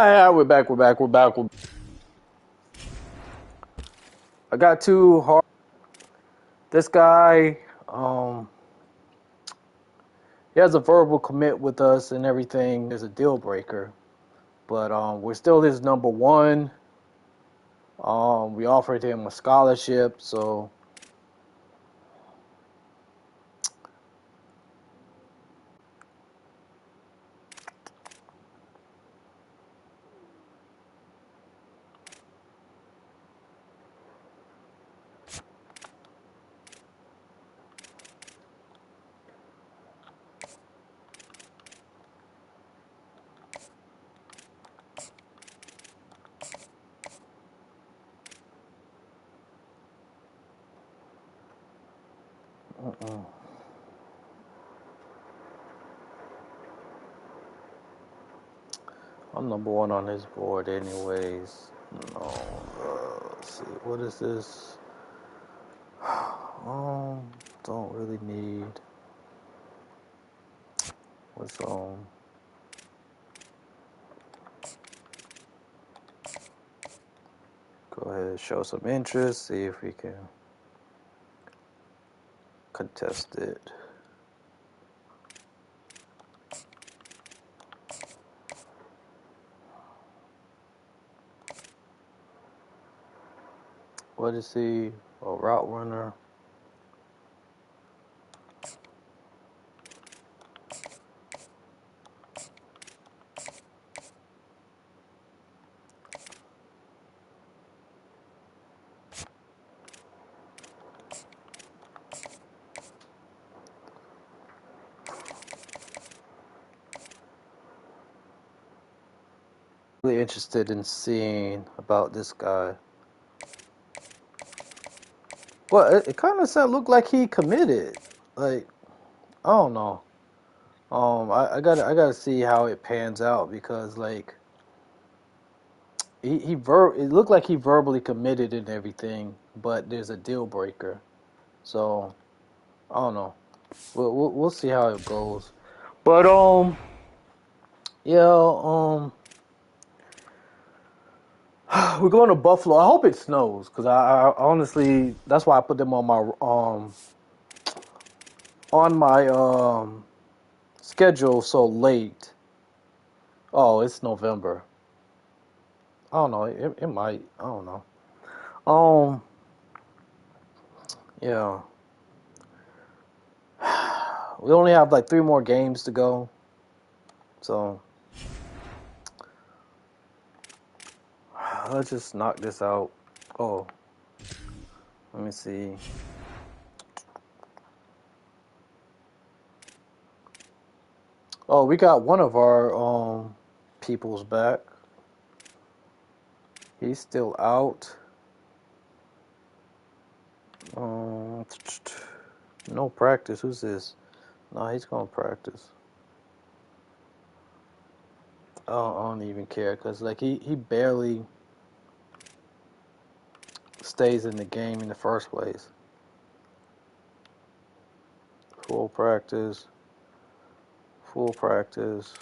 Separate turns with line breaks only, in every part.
Ah, we're back. I got too hard. This guy, um, he has a verbal commit with us and everything. There's a deal breaker, but we're still his number one. We offered him a scholarship, so uh-uh. I'm number one on his board, anyways. No, let's see, what is this? Don't really need. What's Go ahead and show some interest. See if we can contest it. What is he? A route runner. Really interested in seeing about this guy. Well, it kind of looked like he committed. Like, I don't know. I gotta see how it pans out because like it looked like he verbally committed and everything, but there's a deal breaker. So I don't know. We'll see how it goes. But yeah we're going to Buffalo. I hope it snows because I honestly that's why I put them on my schedule so late. Oh, it's November. I don't know. It might. I don't know. Um, yeah. We only have like 3 more games to go. So let's just knock this out. Oh, let me see. Oh, we got one of our peoples back. He's still out. Um, no practice. Who's this? No, he's gonna practice. I don't even care because like he barely stays in the game in the first place. Full practice. Full practice.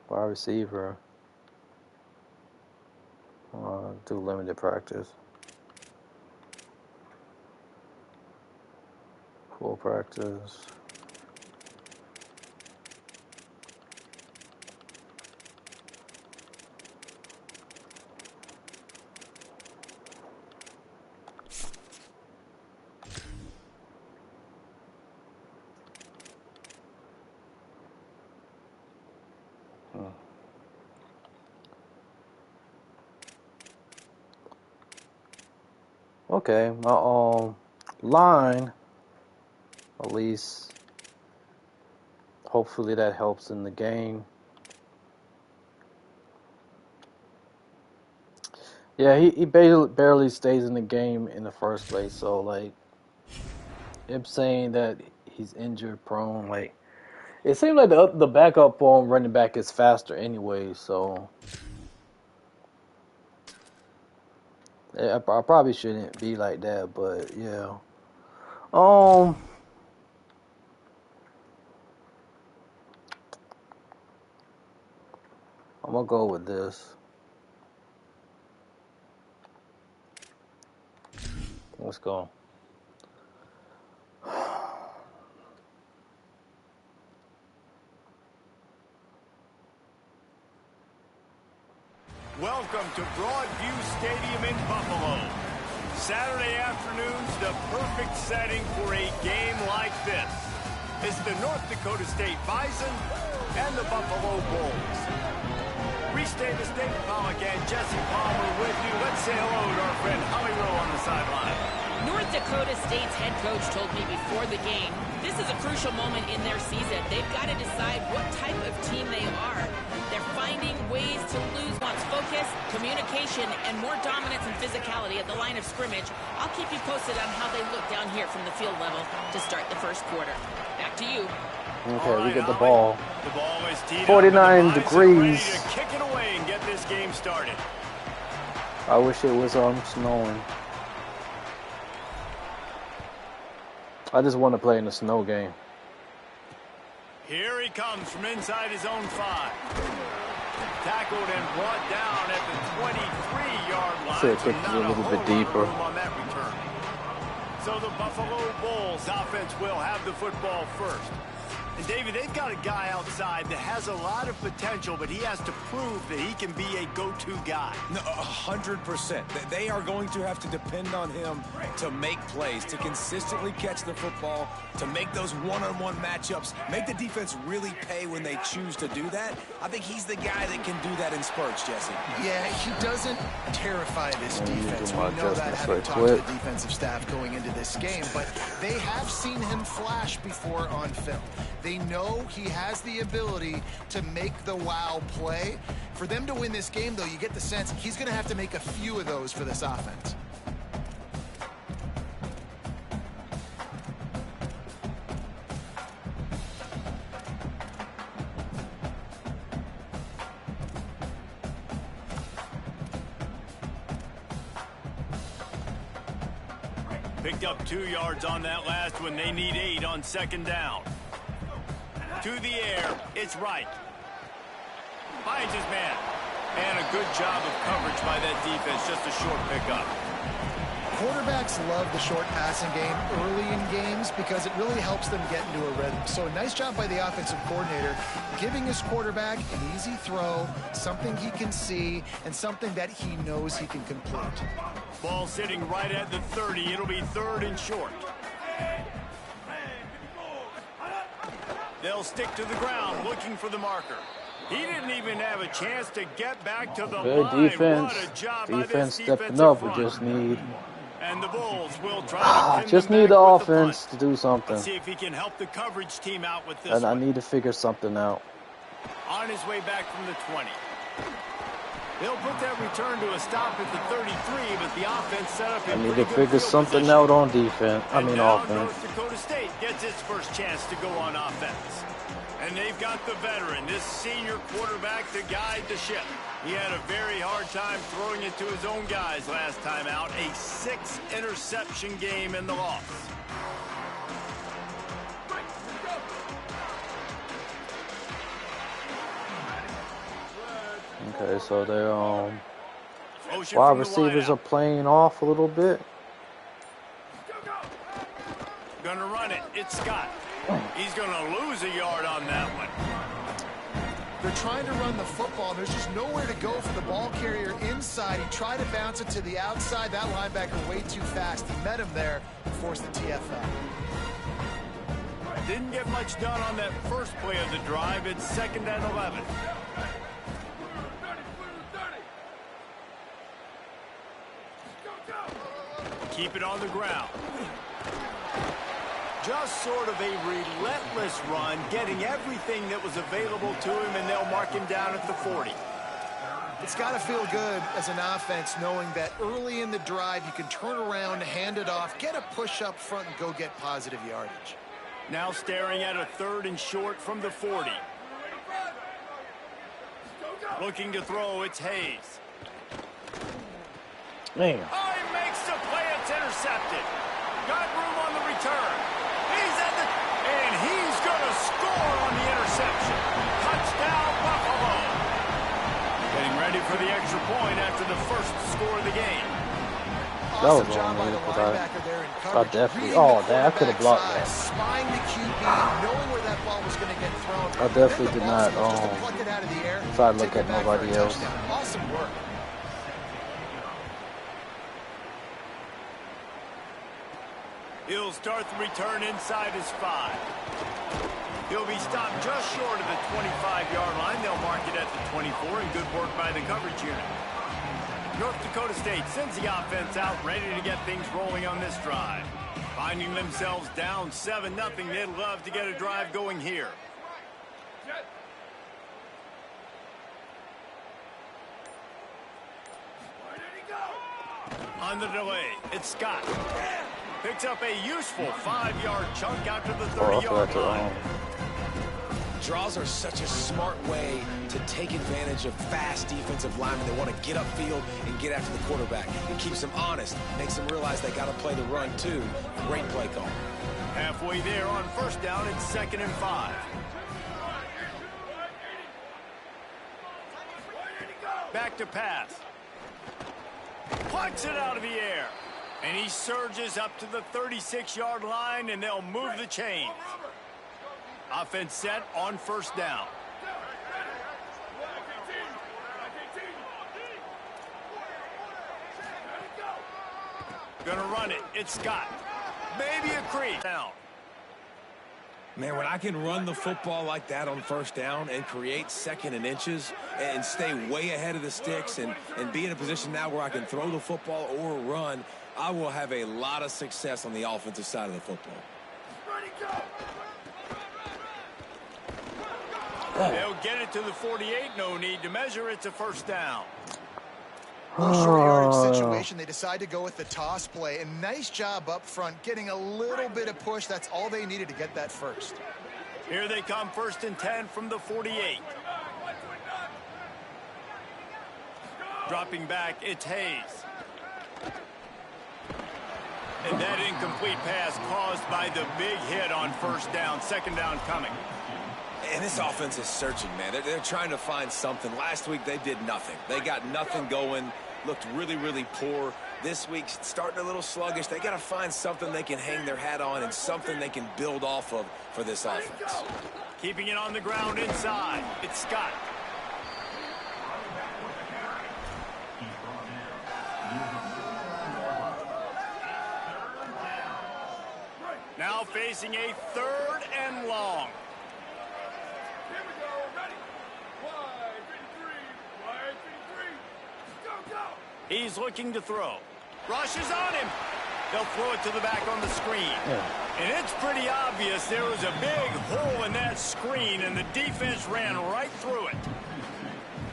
Wide receiver. Do limited practice. Full practice. Hmm. Okay, my line, at least, hopefully that helps in the game. Yeah, he barely stays in the game in the first place. So like, him saying that he's injured prone, like it seems like the backup running back is faster anyway. So I probably shouldn't be like that, but yeah. I'm gonna go with this. Let's go.
Welcome to Broadview Stadium in Buffalo. Saturday afternoons, the perfect setting for a game like this. It's the North Dakota State Bison and the Buffalo Bulls. Restate the State Pollock and Jesse Palmer with you. Let's say hello to our friend Holly Rowe on the sideline.
North Dakota State's head coach told me before the game, this is a crucial moment in their season. They've got to decide what type of team they are. They're finding ways to lose wants focus, communication, and more dominance and physicality at the line of scrimmage. I'll keep you posted on how they look down here from the field level to start the first quarter. Back to you.
Okay, we get the ball.
The ball is teed
49
up,
degrees.
ready to kick it away and get this game started.
I wish it was snowing. I just want to play in a snow game.
Here he comes from inside his own 5. Tackled and brought down at the 23-yard line.
Should have kicked it a little bit deeper.
On that return. So the Buffalo Bulls offense will have the football first. And David, they've got a guy outside that has a lot of potential, but he has to prove that he can be a go-to guy.
No, 100%. They are going to have to depend on him to make plays, to consistently catch the football, to make those one-on-one matchups, make the defense really pay when they choose to do that. I think he's the guy that can do that in spurts, Jesse.
Yeah, he doesn't terrify this defense. We know that having talked to the defensive staff going into this game, but they have seen him flash before on film. They know he has the ability to make the wow play. For them to win this game, though, you get the sense he's going to have to make a few of those for this offense.
Picked up 2 yards on that last one. They need 8 on second down. To the air, it's right. Finds his man. And a good job of coverage by that defense, just a short pickup.
Quarterbacks love the short passing game early in games because it really helps them get into a rhythm. So a nice job by the offensive coordinator giving his quarterback an easy throw, something he can see, and something that he knows he can complete.
Ball sitting right at the 30. It'll be 3rd and short. They'll stick to the ground looking for the marker. He didn't even have a chance to get back to the line.
Good defense.
What a job
Defense
by this
stepping up.
front.
We just need.
And the Bulls will try to
Just need the offense to do something.
Let's see if he can help the coverage team out with this.
And I need to figure something out.
On his way back from the 20. They'll put that return to a stop at the 33, but the offense set up.
I need to figure something out on defense. Offense.
North Dakota State gets its first chance to go on offense. And they've got the veteran, this senior quarterback, to guide the ship. He had a very hard time throwing it to his own guys last time out. A 6-interception game in the loss.
Okay, so they're wide receivers are playing off a little bit.
Gonna run it. It's Scott. He's gonna lose a yard on that one.
They're trying to run the football. There's just nowhere to go for the ball carrier inside. He tried to bounce it to the outside. That linebacker way too fast. He met him there and forced the TFL.
Didn't get much done on that first play of the drive. It's 2nd and 11. Keep it on the ground. Just sort of a relentless run, getting everything that was available to him, and they'll mark him down at the 40.
It's got to feel good as an offense knowing that early in the drive you can turn around, hand it off, get a push up front, and go get positive yardage.
Now staring at a 3rd and short from the 40. Looking to throw, it's Hayes.
Man.
Oh, he makes the play. It's intercepted. Got room on the return. He's at the... And he's going to score on the interception. Touchdown, Buffalo. Getting ready for the extra point after the first score of the game.
That was wrong, man, I definitely, I could have blocked that.
Spying the QB, knowing where that ball was going to get thrown.
I definitely did not try to look at nobody else.
Awesome work.
He'll start the return inside his 5. He'll be stopped just short of the 25-yard line. They'll mark it at the 24, and good work by the coverage unit. North Dakota State sends the offense out, ready to get things rolling on this drive. Finding themselves down 7-0, they'd love to get a drive going here. On the delay, it's Scott. Picks up a useful 5-yard chunk out to the 30-yard line.
Draws are such a smart way to take advantage of fast defensive linemen. They want to get upfield and get after the quarterback. It keeps them honest, makes them realize they got to play the run too. Great play call.
Halfway there on first down, it's 2nd and 5. Back to pass. Plucks it out of the air. And he surges up to the 36-yard line, and they'll move the chains. Offense set on first down. Gonna run it. It's Scott. Maybe a creep. Down.
Man, when I can run the football like that on first down and create 2nd and inches and stay way ahead of the sticks and be in a position now where I can throw the football or run, I will have a lot of success on the offensive side of the football.
They'll get it to the 48. No need to measure. It's a first down.
Short yardage situation. They decide to go with the toss play. And nice job up front, getting a little bit of push. That's all they needed to get that first.
Here they come, 1st and 10 from the 48. Dropping back, it's Hayes. And that incomplete pass caused by the big hit on first down. 2nd down coming.
And this offense is searching, man. They're trying to find something. Last week, they did nothing. They got nothing going, looked really, really poor. This week, starting a little sluggish. They got to find something they can hang their hat on and something they can build off of for this offense.
Keeping it on the ground inside. It's Scott. Now facing a 3rd and long. He's looking to throw. Rushes on him. They'll throw it to the back on the screen. And it's pretty obvious there was a big hole in that screen, and the defense ran right through it.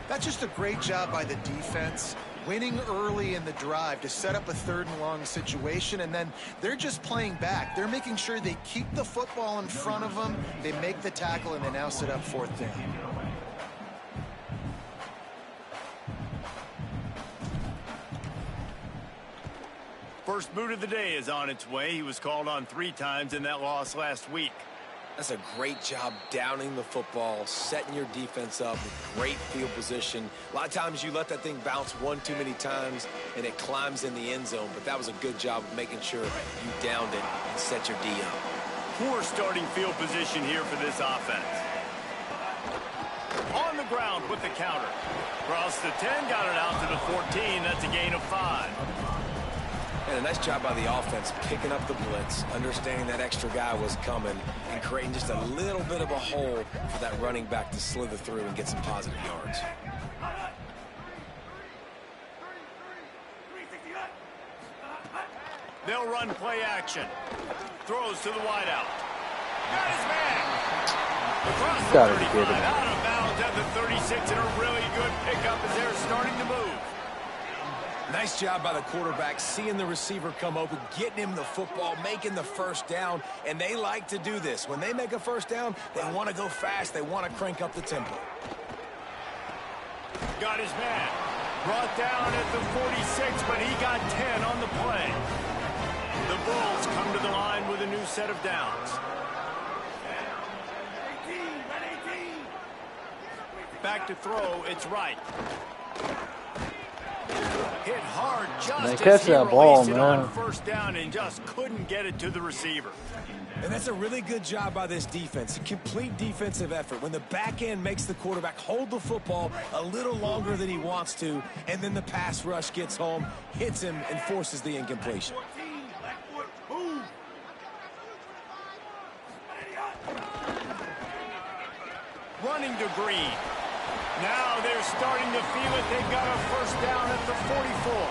That's just a great job by the defense, winning early in the drive to set up a 3rd and long situation, and then they're just playing back. They're making sure they keep the football in front of them, they make the tackle, and they now set up 4th down.
First boot of the day is on its way. He was called on 3 times in that loss last week.
That's a great job downing the football, setting your defense up with great field position. A lot of times you let that thing bounce one too many times and it climbs in the end zone, but that was a good job of making sure you downed it and set your D up.
Poor starting field position here for this offense. On the ground with the counter. Across the 10, got it out to the 14. That's a gain of 5.
And a nice job by the offense picking up the blitz, understanding that extra guy was coming, and creating just a little bit of a hole for that running back to slither through and get some positive yards.
They'll run play action. Throws to the wideout. Got his man. Across the 35, out of bounds at the 36, and a really good pickup as they're starting to move.
Nice job by the quarterback, seeing the receiver come open, getting him the football, making the first down, and they like to do this. When they make a first down, they want to go fast. They want to crank up the tempo.
Got his man. Brought down at the 46, but he got 10 on the play. The Bulls come to the line with a new set of downs. Back to throw, it's right. Hit hard just as he released it on first down and just couldn't get it to the receiver.
And that's a really good job by this defense. A complete defensive effort. When the back end makes the quarterback hold the football a little longer than he wants to, and then the pass rush gets home, hits him, and forces the incompletion.
Running to Green. Now they're starting to feel it. They've got a first down at the 44.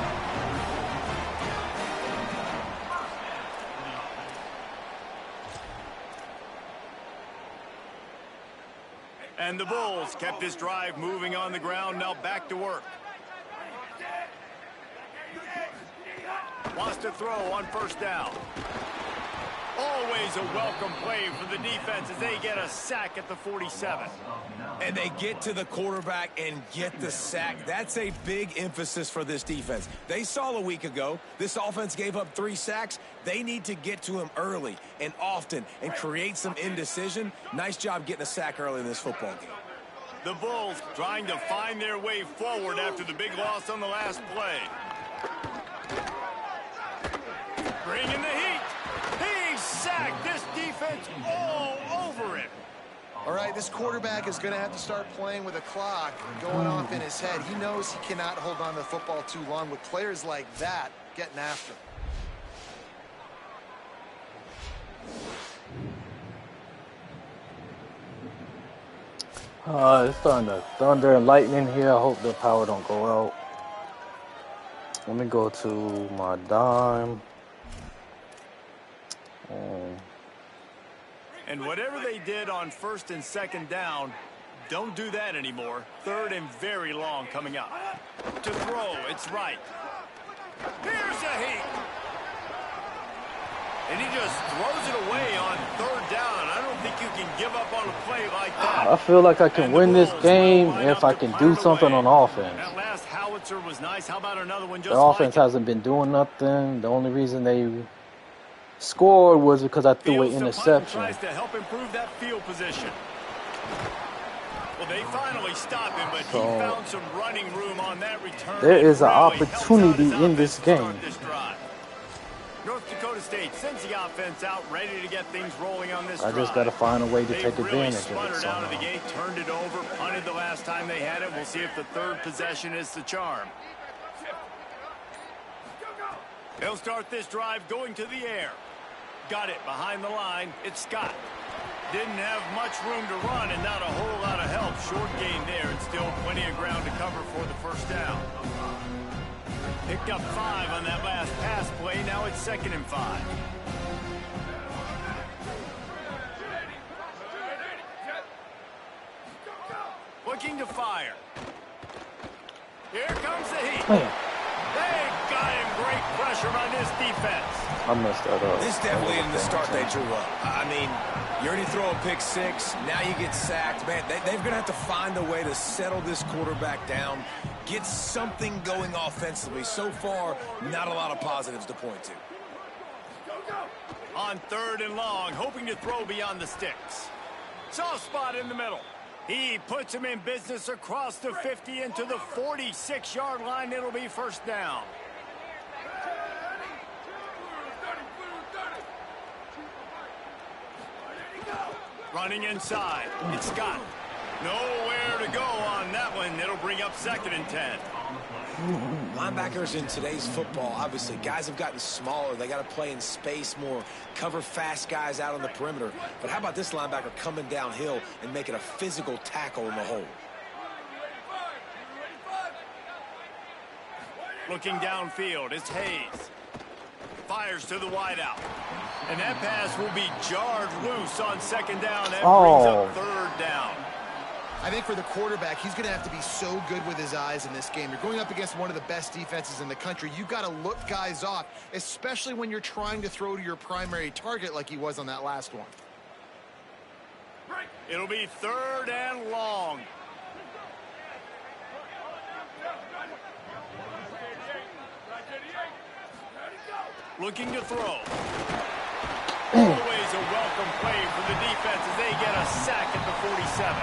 And the Bulls kept this drive moving on the ground. Now back to work. Wants to throw on first down. Always a welcome play for the defense as they get a sack at the 47.
And they get to the quarterback and get the sack. That's a big emphasis for this defense. They saw a week ago, this offense gave up 3 sacks. They need to get to him early and often and create some indecision. Nice job getting a sack early in this football game.
The Bulls trying to find their way forward after the big loss on the last play. Bringing the heat. He sacked this defense all over it.
All right, this quarterback is going to have to start playing with a clock going off in his head. He knows he cannot hold on to the football too long with players like that getting after him.
It's starting to thunder and lightning here. I hope the power don't go out. Let me go to my dime.
And whatever they did on first and second down, don't do that anymore. Third and very long coming up. To throw, it's right. Here's a heat. And he just throws it away on third down. I don't think you can give up on a play like that.
I feel like I can win this game if I can do something on offense.
That last howitzer was nice. How about another one just
The offense hasn't been doing nothing. The only reason they scored was because I threw an interception.
Tries to help improve that field position. Well, they finally stopped him, but he found some running room on that return.
There is an opportunity in this game.
North Dakota State sends the offense out, ready to get things rolling on this drive.
I just got to find a way to take advantage of it
Sputtered out of the
somehow.
gate, turned it over, punted the last time they had it. We'll see if the third possession is the charm. They'll start this drive going to the air. Got it behind the line. It's Scott. Didn't have much room to run and not a whole lot of help. Short gain there and still plenty of ground to cover for the first down. Picked up 5 on that last pass play. Now it's 2nd and 5. Looking to fire. Here comes the heat. They got him. Great pressure on this defense.
I messed that up.
This definitely isn't the start they drew up. I mean, you already throw a pick 6. Now you get sacked. Man, they're going to have to find a way to settle this quarterback down, get something going offensively. So far, not a lot of positives to point to.
On 3rd and long, hoping to throw beyond the sticks. Soft spot in the middle. He puts him in business across the 50 into the 46-yard line. It'll be first down. Running inside. It's Scott. Nowhere to go on that one. It'll bring up 2nd and 10.
Linebackers in today's football, obviously, guys have gotten smaller. They got to play in space more, cover fast guys out on the perimeter. But how about this linebacker coming downhill and making a physical tackle in the hole?
Looking downfield, it's Hayes. Fires to the wideout. And that pass will be jarred loose on 2nd down. That brings up 3rd down.
I think for the quarterback, he's going to have to be so good with his eyes in this game. You're going up against one of the best defenses in the country. You've got to look guys off, especially when you're trying to throw to your primary target like he was on that last one.
It'll be 3rd and long. Looking to throw. Always a welcome play for the defense as they get a sack at the 47.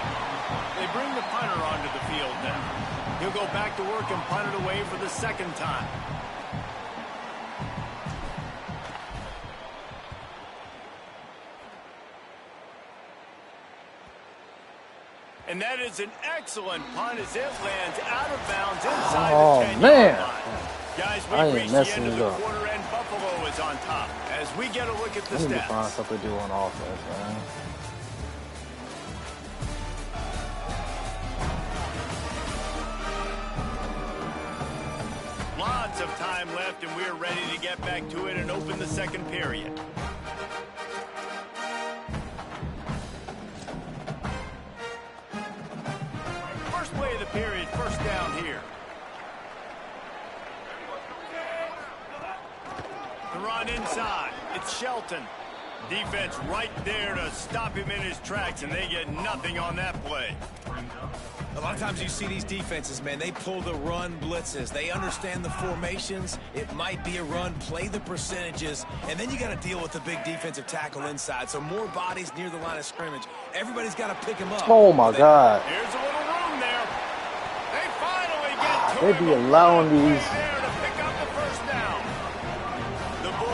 They bring the punter onto the field now. He'll go back to work and punt it away for the second time. And that is an excellent punt as it lands out of bounds inside the 10-yard line. Guys, we've reached the end of the quarter, and Buffalo is on top. As we get a look at the stats.
I need to find something to do on offense, man.
Lots of time left, and we're ready to get back to it and open the second period. First play of the period, first down here. The run inside. It's Shelton. Defense right there to stop him in his tracks, and they get nothing on that play.
A lot of times you see these defenses, man, they pull the run blitzes. They understand the formations. It might be a run, play the percentages, and then you got to deal with the big defensive tackle inside. So more bodies near the line of scrimmage. Everybody's got to pick him up.
Oh, my God.
Here's a little room there. They finally get to
They be allowing these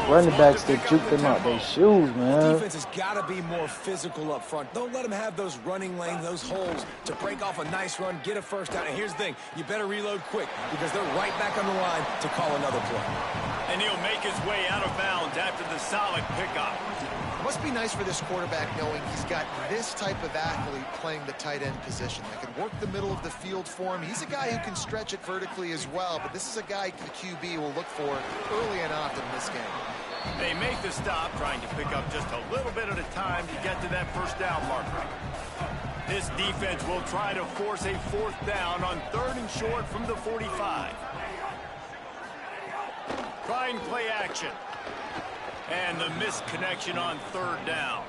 running backs to juke them out their shoes, man.
Defense has got to be more physical up front. Don't let them have those running lanes, those holes to break off a nice run, get a first down. And here's the thing, you better reload quick because they're right back on the line to call another play.
And he'll make his way out of bounds after the solid pickup.
It must be nice for this quarterback knowing he's got this type of athlete playing the tight end position that can work the middle of the field for him. He's a guy who can stretch it vertically as well, but this is a guy the QB will look for early and often in this game.
They make the stop, trying to pick up just a little bit at a time to get to that first down marker. This defense will try to force a fourth down on 3rd and short from the 45. Trying play action. And the missed connection on 3rd down.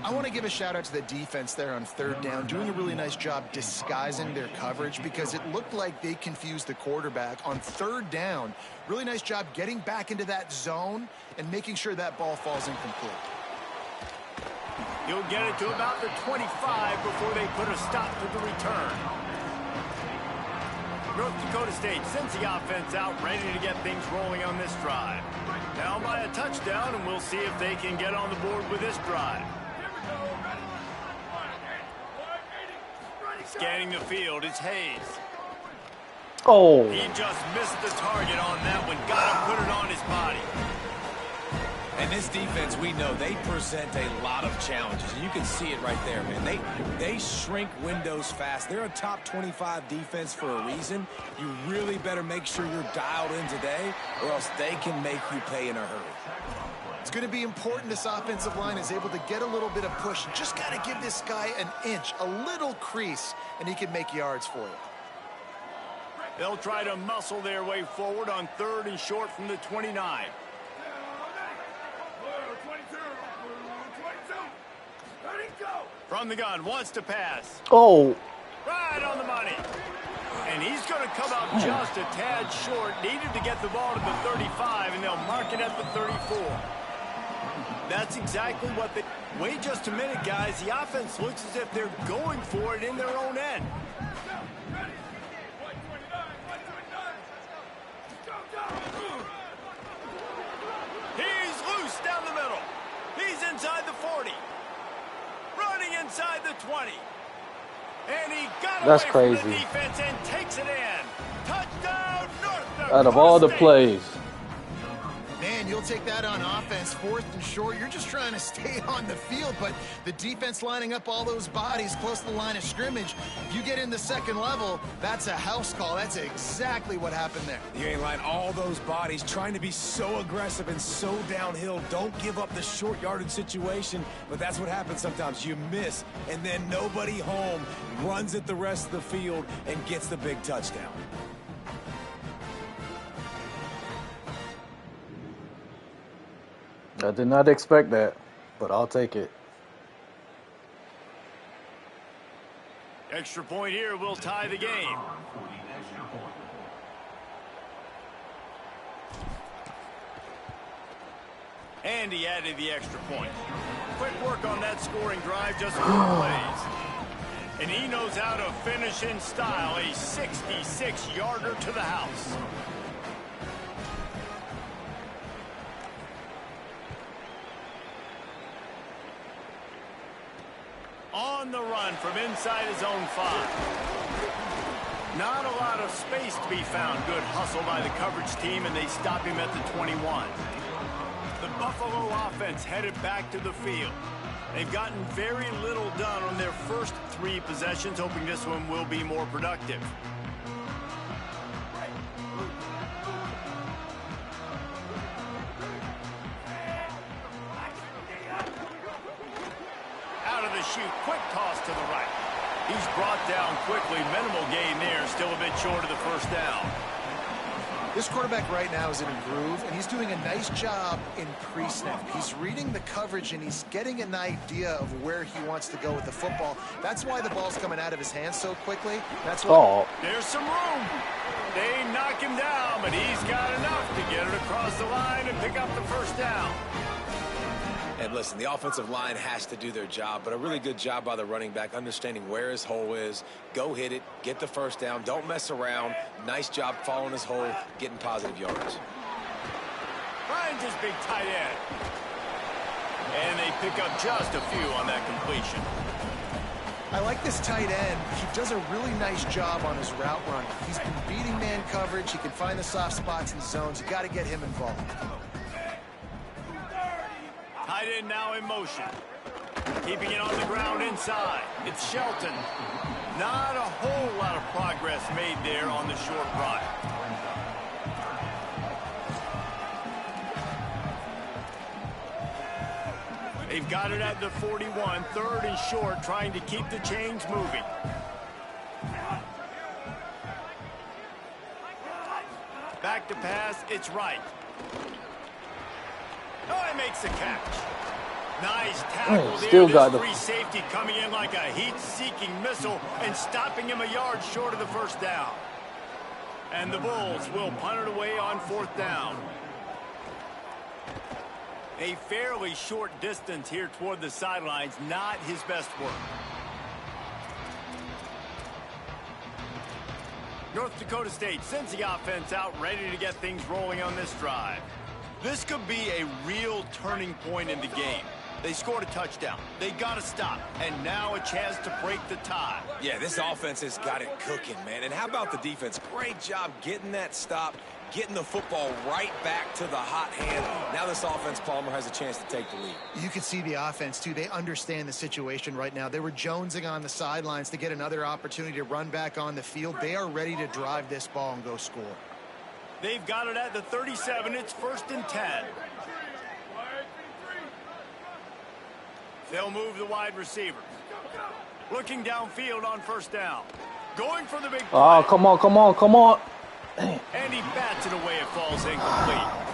I want to give a shout out to the defense there on 3rd down, doing a really nice job disguising their coverage because it looked like they confused the quarterback on 3rd down. Really nice job getting back into that zone and making sure that ball falls incomplete.
He'll get it to about the 25 before they put a stop to the return. North Dakota State sends the offense out, ready to get things rolling on this drive. Down by a touchdown, and we'll see if they can get on the board with this drive. Scanning the field, it's Hayes.
Oh.
He just missed the target on that one. Got to put it on his body.
And this defense, we know, they present a lot of challenges. And you can see it right there, man. They shrink windows fast. They're a top 25 defense for a reason. You really better make sure you're dialed in today, or else they can make you pay in a hurry.
It's going to be important this offensive line is able to get a little bit of push. Just got to give this guy an inch, a little crease, and he can make yards for you.
They'll try to muscle their way forward on 3rd and short from the 29. From the gun, wants to pass.
Oh.
Right on the money. And he's going to come out just a tad short. Needed to get the ball to the 35, and they'll mark it at the 34. That's exactly what they... Wait just a minute, guys. The offense looks as if they're going for it in their own end. He's loose down the middle. He's inside the 40. Running inside the 20. And he got
That's
away
crazy.
from the defense and takes it in. Touchdown, North Dakota
Out of all the
State.
plays.
Man, you'll take that on offense, 4th and short. You're just trying to stay on the field, but the defense lining up all those bodies close to the line of scrimmage. You get in the second level, that's a house call. That's exactly what happened there.
You ain't lying. All those bodies trying to be so aggressive and so downhill. Don't give up the short yardage situation, but that's what happens sometimes. You miss, and then nobody home runs it the rest of the field and gets the big touchdown.
I did not expect that, but I'll take it.
Extra point here will tie the game. And he added the extra point. Quick work on that scoring drive, just 4 plays. And he knows how to finish in style, a 66-yarder to the house. On the run from inside his own 5. Not a lot of space to be found. Good hustle by the coverage team, and they stop him at the 21. The Buffalo offense headed back to the field. They've gotten very little done on their first 3 possessions, hoping this one will be more productive. Out of the chute, quick toss to the right. He's brought down quickly. Minimal gain there, still a bit short of the first down.
This quarterback right now is in a groove, and he's doing a nice job in pre-snap. He's reading the coverage, and he's getting an idea of where he wants to go with the football. That's why the ball's coming out of his hands so quickly. That's why.
There's some room. They knock him down, but he's got enough to get it across the line and pick up the first down.
And listen, the offensive line has to do their job, but a really good job by the running back, understanding where his hole is. Go hit it, get the first down, don't mess around. Nice job following his hole, getting positive yards.
Finds his big tight end. And they pick up just a few on that completion.
I like this tight end. He does a really nice job on his route running. He's been beating man coverage. He can find the soft spots in zones. You got to get him involved.
Tight end now in motion. Keeping it on the ground inside. It's Shelton. Not a whole lot of progress made there on the short run. They've got it at the 41, 3rd and short, trying to keep the chains moving. Back to pass, it's right. Oh, he makes the catch. Nice tackle there.
Still got
this
the
free safety coming in like a heat-seeking missile and stopping him a yard short of the first down. And the Bulls will punt it away on 4th down. A fairly short distance here toward the sidelines, not his best work. North Dakota State sends the offense out, ready to get things rolling on this drive. This could be a real turning point in the game. They scored a touchdown. They got to stop. And now a chance to break the tie.
Yeah, this offense has got it cooking, man. And how about the defense? Great job getting that stop, getting the football right back to the hot hand. Now this offense, Palmer, has a chance to take the lead.
You can see the offense, too. They understand the situation right now. They were jonesing on the sidelines to get another opportunity to run back on the field. They are ready to drive this ball and go score.
They've got it at the 37. It's 1st and 10. They'll move the wide receiver. Looking downfield on 1st down. Going for the big play.
Oh, come on, come on, come on.
And he bats it away. It falls incomplete.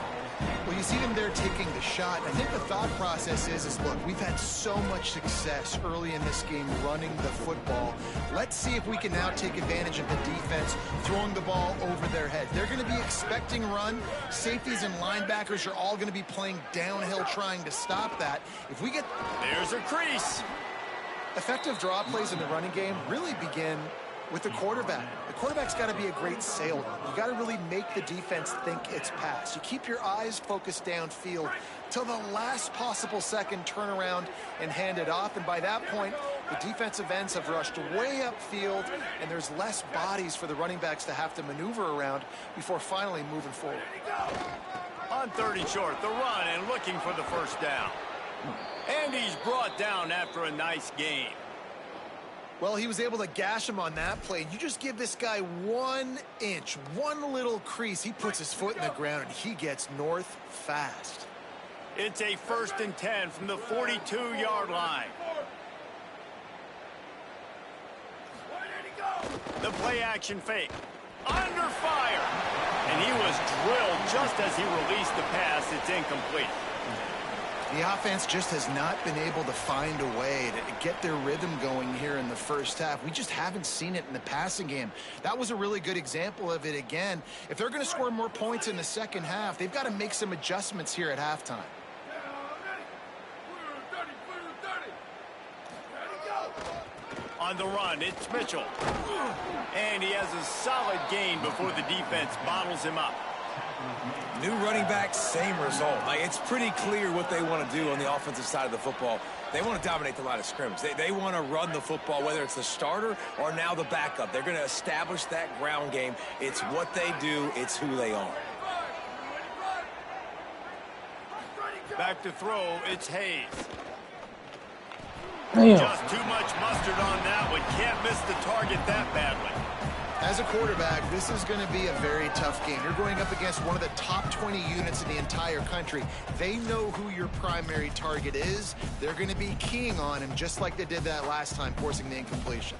Well, you see them there taking the shot. I think the thought process is look, we've had so much success early in this game running the football. Let's see if we can now take advantage of the defense throwing the ball over their heads. They're going to be expecting run. Safeties and linebackers are all going to be playing downhill trying to stop that. If we get...
There's a crease.
Effective draw plays in the running game really begin with the quarterback. The quarterback's got to be a great sailor. You got to really make the defense think it's pass. You keep your eyes focused downfield till the last possible second, turn around and hand it off. And by that point, the defensive ends have rushed way upfield, and there's less bodies for the running backs to have to maneuver around before finally moving forward.
On 3rd and short, the run and looking for the first down. And he's brought down after a nice gain.
Well, he was able to gash him on that play. You just give this guy 1 inch, one little crease. He puts his foot in the ground, and he gets north fast.
It's a 1st and 10 from the 42-yard line. The play-action fake. Under fire. And he was drilled just as he released the pass. It's incomplete.
The offense just has not been able to find a way to get their rhythm going here in the first half. We just haven't seen it in the passing game. That was a really good example of it again. If they're going to score more points in the second half, they've got to make some adjustments here at halftime.
On the run, it's Mitchell. And he has a solid gain before the defense bottles him up.
New running back, same result. Like, it's pretty clear what they want to do on the offensive side of the football. They want to dominate the line of scrimmage. They want to run the football, whether it's the starter or now the backup. They're going to establish that ground game. It's what they do. It's who they are.
Back to throw, it's Hayes.
Damn.
Just too much mustard on that one. Can't miss the target that badly.
As a quarterback, this is going to be a very tough game. You're going up against one of the top 20 units in the entire country. They know who your primary target is. They're going to be keying on him just like they did that last time, forcing the incompletion.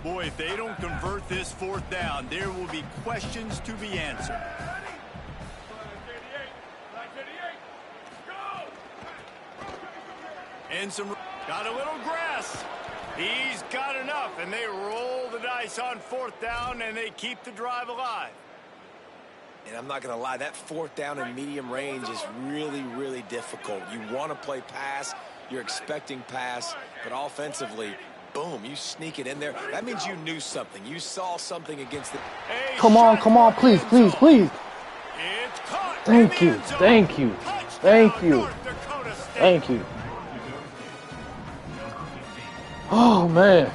Boy, if they don't convert this fourth down, there will be questions to be answered. And got a little grass. He's got enough, and they roll the dice on fourth down, and they keep the drive alive.
And I'm not going to lie, that fourth down in medium range is really, really difficult. You want to play pass, you're expecting pass, but offensively, boom, you sneak it in there. That means you knew something. You saw something against the...
Come on, please.
It's caught.
Thank you. Oh, man.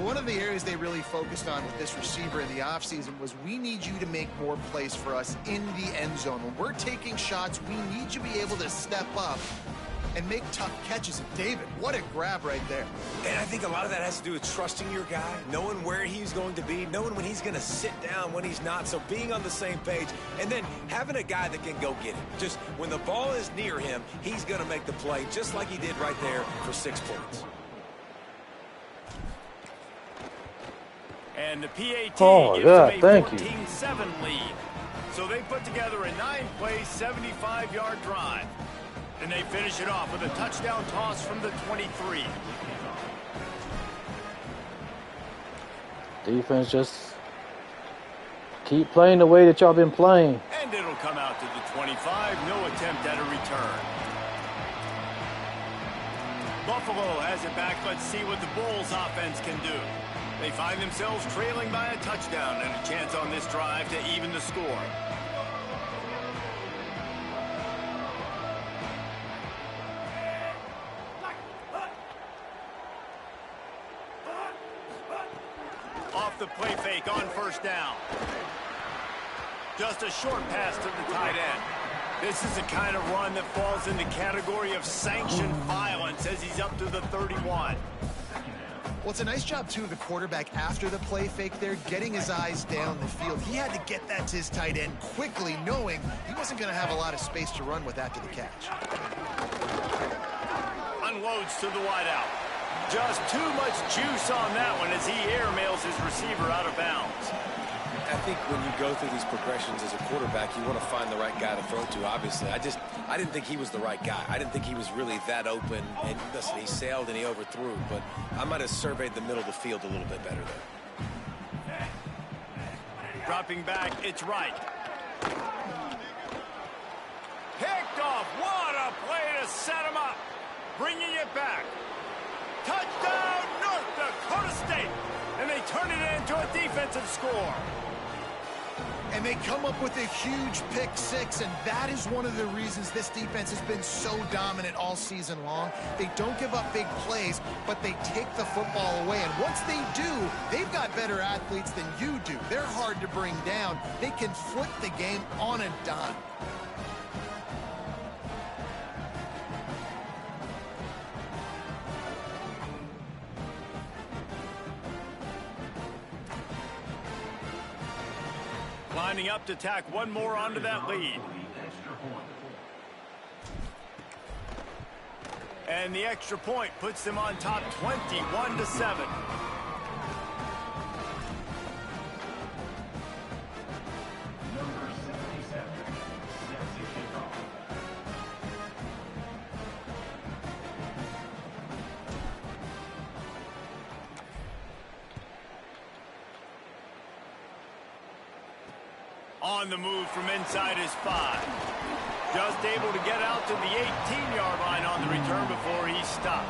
One of the areas they really focused on with this receiver in the offseason was we need you to make more plays for us in the end zone. When we're taking shots, we need you to be able to step up and make tough catches. And David, what a grab right there.
And I think a lot of that has to do with trusting your guy, knowing where he's going to be, knowing when he's going to sit down, when he's not. So being on the same page, and then having a guy that can go get it. Just when the ball is near him, he's going to make the play just like he did right there for 6 points.
And the PAT
Oh,
gives
God,
them a
thank you.
14-7 lead. So they put together a 9-play, 75-yard drive. And they finish it off with a touchdown toss from the 23.
Defense just keep playing the way that y'all been playing.
And it'll come out to the 25. No attempt at a return. Buffalo has it back. Let's see what the Bulls offense can do. They find themselves trailing by a touchdown and a chance on this drive to even the score. Off the play fake on first down. Just a short pass to the tight end. This is the kind of run that falls in the category of sanctioned violence as he's up to the 31.
Well, it's a nice job, too, of the quarterback after the play fake there, getting his eyes down the field. He had to get that to his tight end quickly, knowing he wasn't going to have a lot of space to run with after the catch.
Unloads to the wideout. Just too much juice on that one as he airmails his receiver out of bounds.
I think when you go through these progressions as a quarterback, you want to find the right guy to throw to, obviously. I didn't think he was the right guy. I didn't think he was really that open. And listen, he sailed and he overthrew, but I might have surveyed the middle of the field a little bit better there.
Dropping back, it's right. Picked off. What a play to set him up. Bringing it back. Touchdown, North Dakota State. And they turn it into a defensive score.
And they come up with a huge pick six, and that is one of the reasons this defense has been so dominant all season long. They don't give up big plays, but they take the football away. And once they do, they've got better athletes than you do. They're hard to bring down. They can flip the game on a dime.
Lining up to tack one more onto that lead. And the extra point puts them on top 21-7. On the move from inside his 5. Just able to get out to the 18-yard line on the return before he's stopped.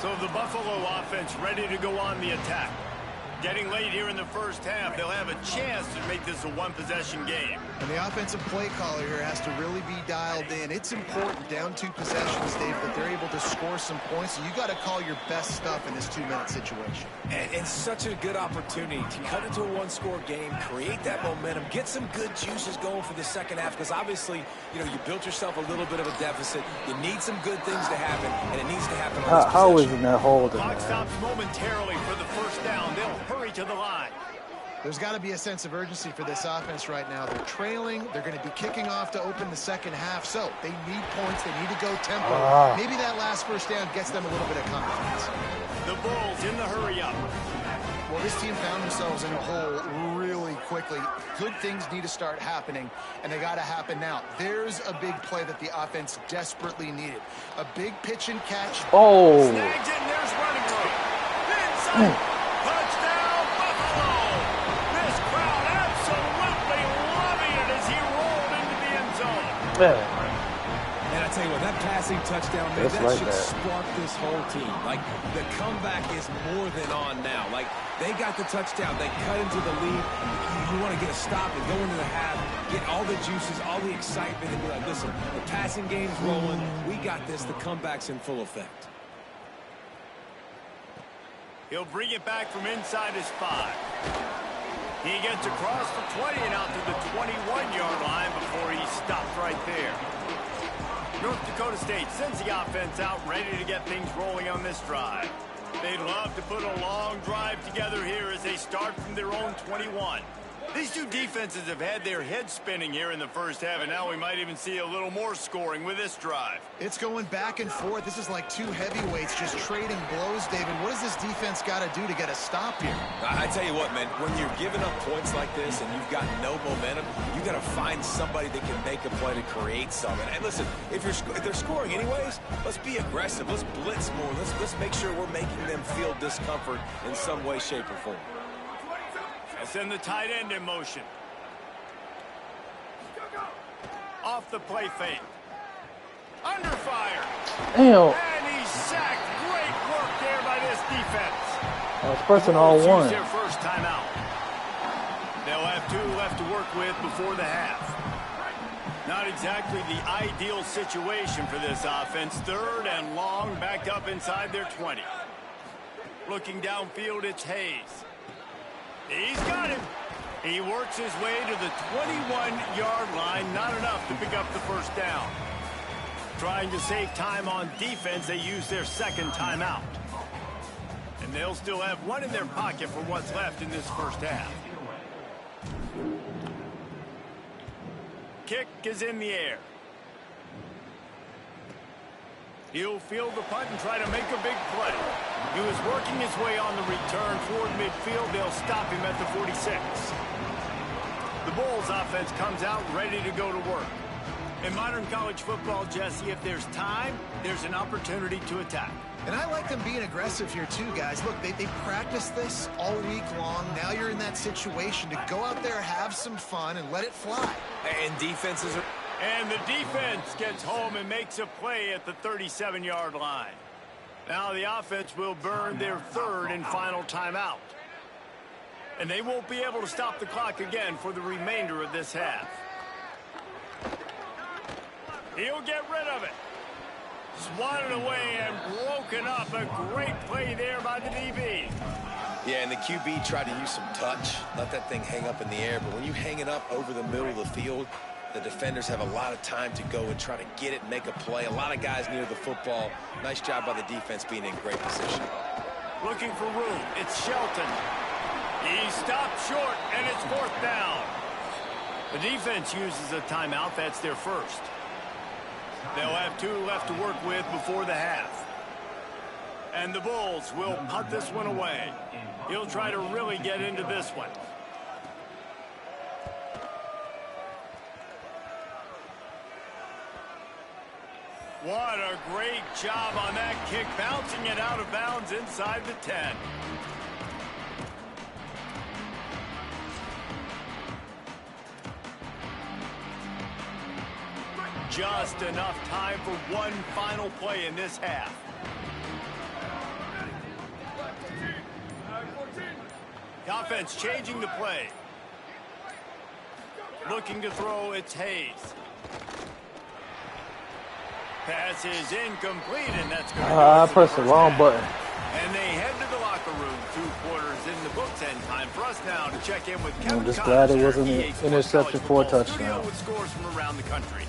So the Buffalo offense ready to go on the attack. Getting late here in the first half, they'll have a chance to make this a one-possession game.
And the offensive play caller here has to really be dialed in. It's important, down 2 possessions, Dave, that they're able to score some points. So you got to call your best stuff in this 2-minute situation.
And such a good opportunity to cut into a one-score game, create that momentum, get some good juices going for the second half. Because obviously, you know, you built yourself a little bit of a deficit. You need some good things to happen, and it needs to happen on this possession.
How is it that holding?
Clock stops momentarily for the first down. They'll hurry to the line.
There's got to be a sense of urgency for this offense right now. They're trailing. They're going to be kicking off to open the second half. So they need points. They need to go tempo. Maybe that last first down gets them a little bit of confidence.
The Bulls in the hurry up.
Well, this team found themselves in a hole really quickly. Good things need to start happening, and they got to happen now. There's a big play that the offense desperately needed. A big pitch and catch.
Oh.
Snags it, and there's running room. Inside. Touchdown, Buffalo. This crowd absolutely loving it as he rolled into the end zone.
Yeah.
And I tell you what, that passing touchdown, man, that should spark this whole team. Like, the comeback is more than on now. Like, they got the touchdown. They cut into the lead. You want to get a stop and go into the half, get all the juices, all the excitement, and be like, listen, the passing game's rolling. We got this. The comeback's in full effect.
He'll bring it back from inside his 5. He gets across the 20 and out to the 21-yard line before he stopped right there. North Dakota State sends the offense out ready to get things rolling on this drive. They'd love to put a long drive together here as they start from their own 21. These two defenses have had their heads spinning here in the first half, and now we might even see a little more scoring with this drive.
It's going back and forth. This is like two heavyweights just trading blows, David. What does this defense got to do to get a stop here?
I tell you what, man, when you're giving up points like this and you've got no momentum, you got to find somebody that can make a play to create something. And listen, if they're scoring anyways, let's be aggressive. Let's blitz more. Let's make sure we're making them feel discomfort in some way, shape, or form.
Send the tight end in motion. Off the play fake. Under fire.
Damn.
And he's sacked. Great work there by this defense.
It's first and all one.
Their first timeout. They'll have 2 left to work with before the half. Not exactly the ideal situation for this offense. 3rd and long, backed up inside their 20. Looking downfield, it's Hayes. He's got him. He works his way to the 21-yard line. Not enough to pick up the first down. Trying to save time on defense, they use their 2nd timeout. And they'll still have 1 in their pocket for what's left in this first half. Kick is in the air. He'll field the punt and try to make a big play. He was working his way on the return toward midfield. They'll stop him at the 46. The Bulls offense comes out ready to go to work. In modern college football, Jesse, if there's time, there's an opportunity to attack.
And I like them being aggressive here too, guys. Look, they practiced this all week long. Now you're in that situation to go out there, have some fun, and let it fly.
And defenses are...
And the defense gets home and makes a play at the 37-yard line. Now the offense will burn their 3rd and final timeout. And they won't be able to stop the clock again for the remainder of this half. He'll get rid of it. Swatted away and broken up. A great play there by the DB.
Yeah, and the QB tried to use some touch. Let that thing hang up in the air. But when you hang it up over the middle of the field, the defenders have a lot of time to go and try to get it, make a play. A lot of guys near the football. Nice job by the defense being in great position.
Looking for room. It's Shelton. He stopped short, and it's 4th down. The defense uses a timeout. That's their first. They'll have 2 left to work with before the half. And the Bulls will punt this one away. He'll try to really get into this one. What a great job on that kick, bouncing it out of bounds inside the 10. Just enough time for one final play in this half. The offense changing the play. Looking to throw, it's Hayes. Pass is incomplete, and that's going to
I pressed the wrong button.
And they head to the locker room. 2 quarters in the books, and time for us now to check in with Kevin.
I'm just glad it wasn't an interception for a touchdown.
With scores from around the country.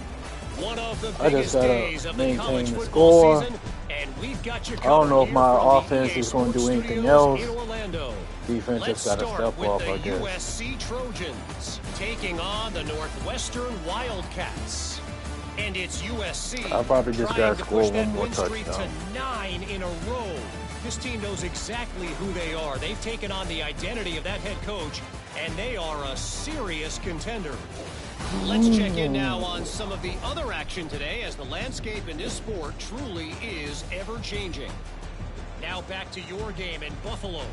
One of the
I just
days
gotta
of the
maintain the
football
score.
Season, and we've got you
I don't know if
covered
my
here from
offense
the
is going to do
EA
anything
Sports
else.
Studios in Orlando.
Defense
Let's
just got to
start
step
with
off,
the
I guess.
USC Trojans taking on the Northwestern Wildcats. And it's USC
I probably just
trying
got
to
to score
push
one
that
more
win streak
touchdown.
to 9 in a row. This team knows exactly who they are. They've taken on the identity of that head coach, and they are a serious contender. Let's check in now on some of the other action today, as the landscape in this sport truly is ever-changing. Now back to your game in Buffalo.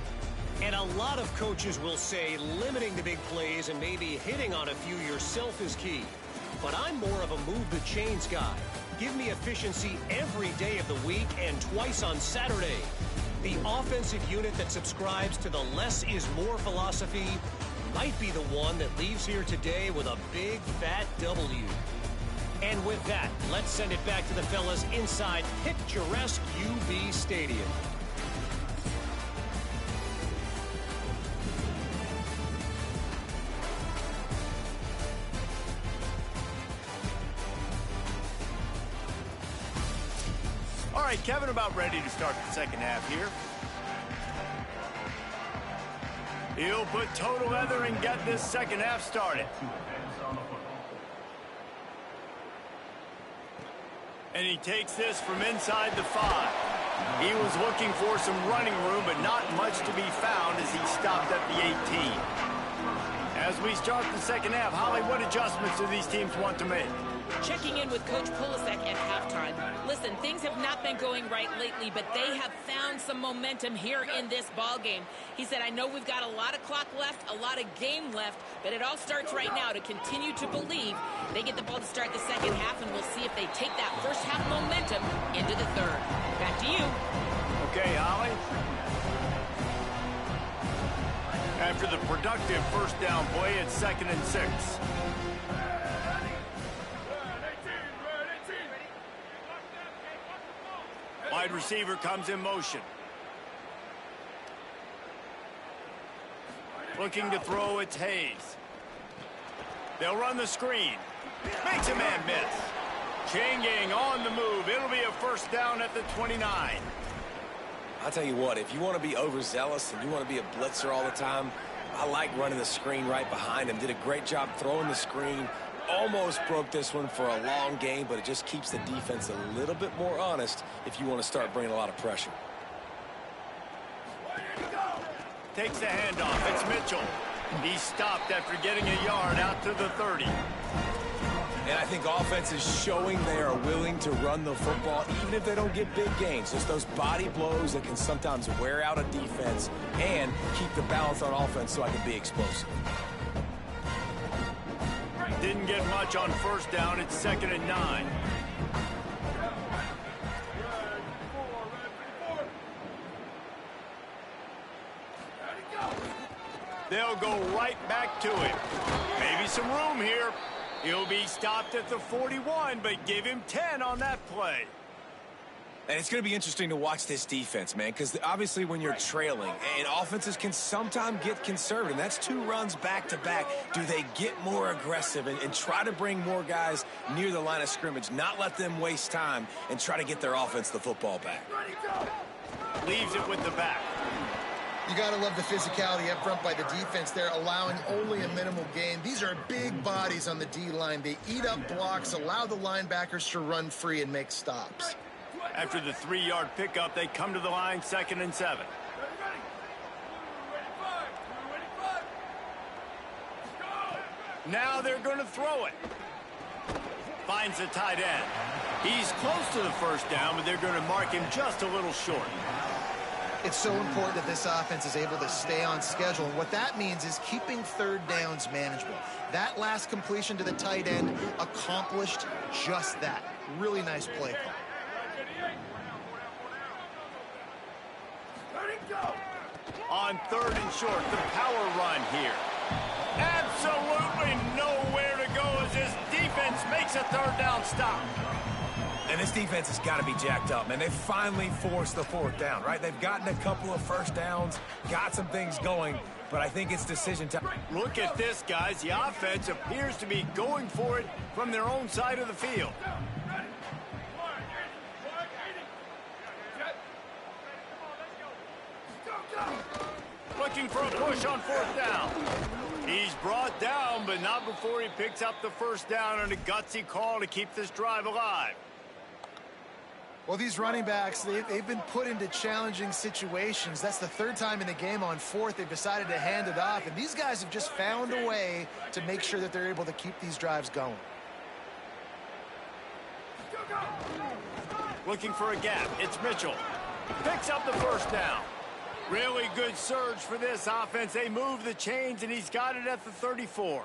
And a lot of coaches will say limiting the big plays and maybe hitting on a few yourself is key. But I'm more of a move the chains guy. Give me efficiency every day of the week and twice on Saturday. The offensive unit that subscribes to the less is more philosophy might be the one that leaves here today with a big fat W. And with that, let's send it back to the fellas inside picturesque UB Stadium.
All right, Kevin, about ready to start the second half here. He'll put toe together and get this second half started. And he takes this from inside the 5. He was looking for some running room, but not much to be found as he stopped at the 18. As we start the second half, Holly, what adjustments do these teams want to make?
Checking in with Coach Pulisek at halftime. Listen, things have not been going right lately, but they have found some momentum here in this ball game. He said, I know we've got a lot of clock left, a lot of game left, but it all starts right now to continue to believe they get the ball to start the second half, and we'll see if they take that first half momentum into the third. Back to you.
Okay, Holly. After the productive first down play, it's 2nd and 6. Wide receiver comes in motion. Looking to throw, it's Hayes. They'll run the screen. Makes a man miss. Changing on the move. It'll be a first down at the 29.
I'll tell you what, if you want to be overzealous and you want to be a blitzer all the time, I like running the screen right behind him. Did a great job throwing the screen. Almost broke this one for a long game, but it just keeps the defense a little bit more honest if you want to start bringing a lot of pressure.
Takes the handoff. It's Mitchell. He stopped after getting a yard out to the 30.
And I think offense is showing they are willing to run the football, even if they don't get big gains. Just those body blows that can sometimes wear out a defense and keep the balance on offense so I can be explosive.
Didn't get much on first down. It's 2nd and 9. They'll go right back to him. Maybe some room here. He'll be stopped at the 41, but give him 10 on that play.
And it's going to be interesting to watch this defense, man, because obviously when you're trailing, and offenses can sometimes get conservative, and that's 2 runs back-to-back. Do they get more aggressive and try to bring more guys near the line of scrimmage, not let them waste time, and try to get their offense the football back?
Leaves it with the back.
You got to love the physicality up front by the defense there, allowing only a minimal gain. These are big bodies on the D-line. They eat up blocks, allow the linebackers to run free and make stops.
After the 3-yard pickup, they come to the line, 2nd and 7. Now they're going to throw it. Finds the tight end. He's close to the first down, but they're going to mark him just a little short.
It's so important that this offense is able to stay on schedule. And what that means is keeping third downs manageable. That last completion to the tight end accomplished just that. Really nice play call.
On 3rd and short, the power run here. Absolutely nowhere to go as this defense makes a 3rd down stop.
And this defense has got to be jacked up, man. They finally forced the 4th down, right? They've gotten a couple of 1st downs, got some things going, but I think it's decision time.
Look at this, guys. The offense appears to be going for it from their own side of the field. Looking for a push on 4th down. He's brought down, but not before he picks up the 1st down on a gutsy call to keep this drive alive.
Well, these running backs, they've been put into challenging situations. That's the 3rd time in the game. On 4th, they've decided to hand it off. And these guys have just found a way to make sure that they're able to keep these drives going.
Looking for a gap. It's Mitchell. Picks up the 1st down. Really good surge for this offense. They move the chains, and he's got it at the 34.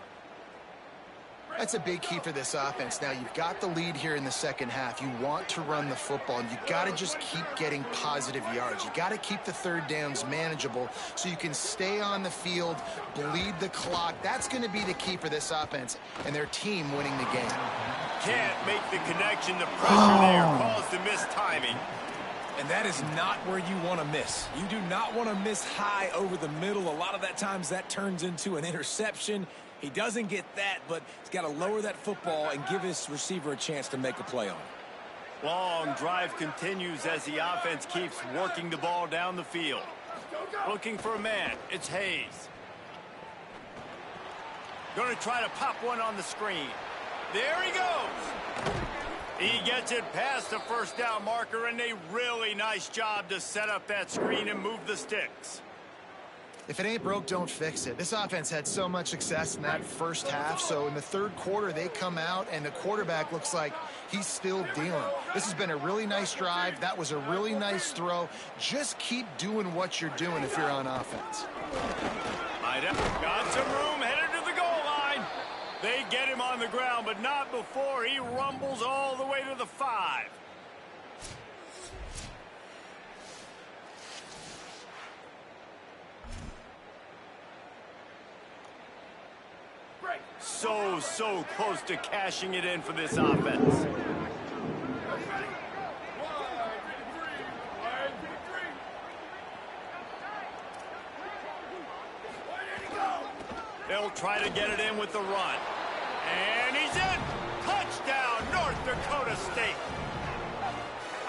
That's a big key for this offense. Now, you've got the lead here in the 2nd half. You want to run the football, and you got to just keep getting positive yards. You got to keep the 3rd downs manageable so you can stay on the field, bleed the clock. That's going to be the key for this offense and their team winning the game.
Can't make the connection. The pressure there caused the missed timing.
And that is not where you want to miss. You do not want to miss high over the middle. A lot of that times that turns into an interception. He doesn't get that, but he's got to lower that football and give his receiver a chance to make a play on it.
Long drive continues as the offense keeps working the ball down the field. Looking for a man. It's Hayes. Going to try to pop one on the screen. There he goes. He gets it past the 1st down marker, and a really nice job to set up that screen and move the sticks.
If it ain't broke, don't fix it. This offense had so much success in that 1st half, so in the 3rd quarter, they come out, and the quarterback looks like he's still dealing. This has been a really nice drive. That was a really nice throw. Just keep doing what you're doing if you're on offense.
Got some room, headed to the goal line. They get him on the ground, but not before he rumbles all the way to the 5. So close to cashing it in for this offense. They'll try to get it in with the run. And he's in! Touchdown, North Dakota State!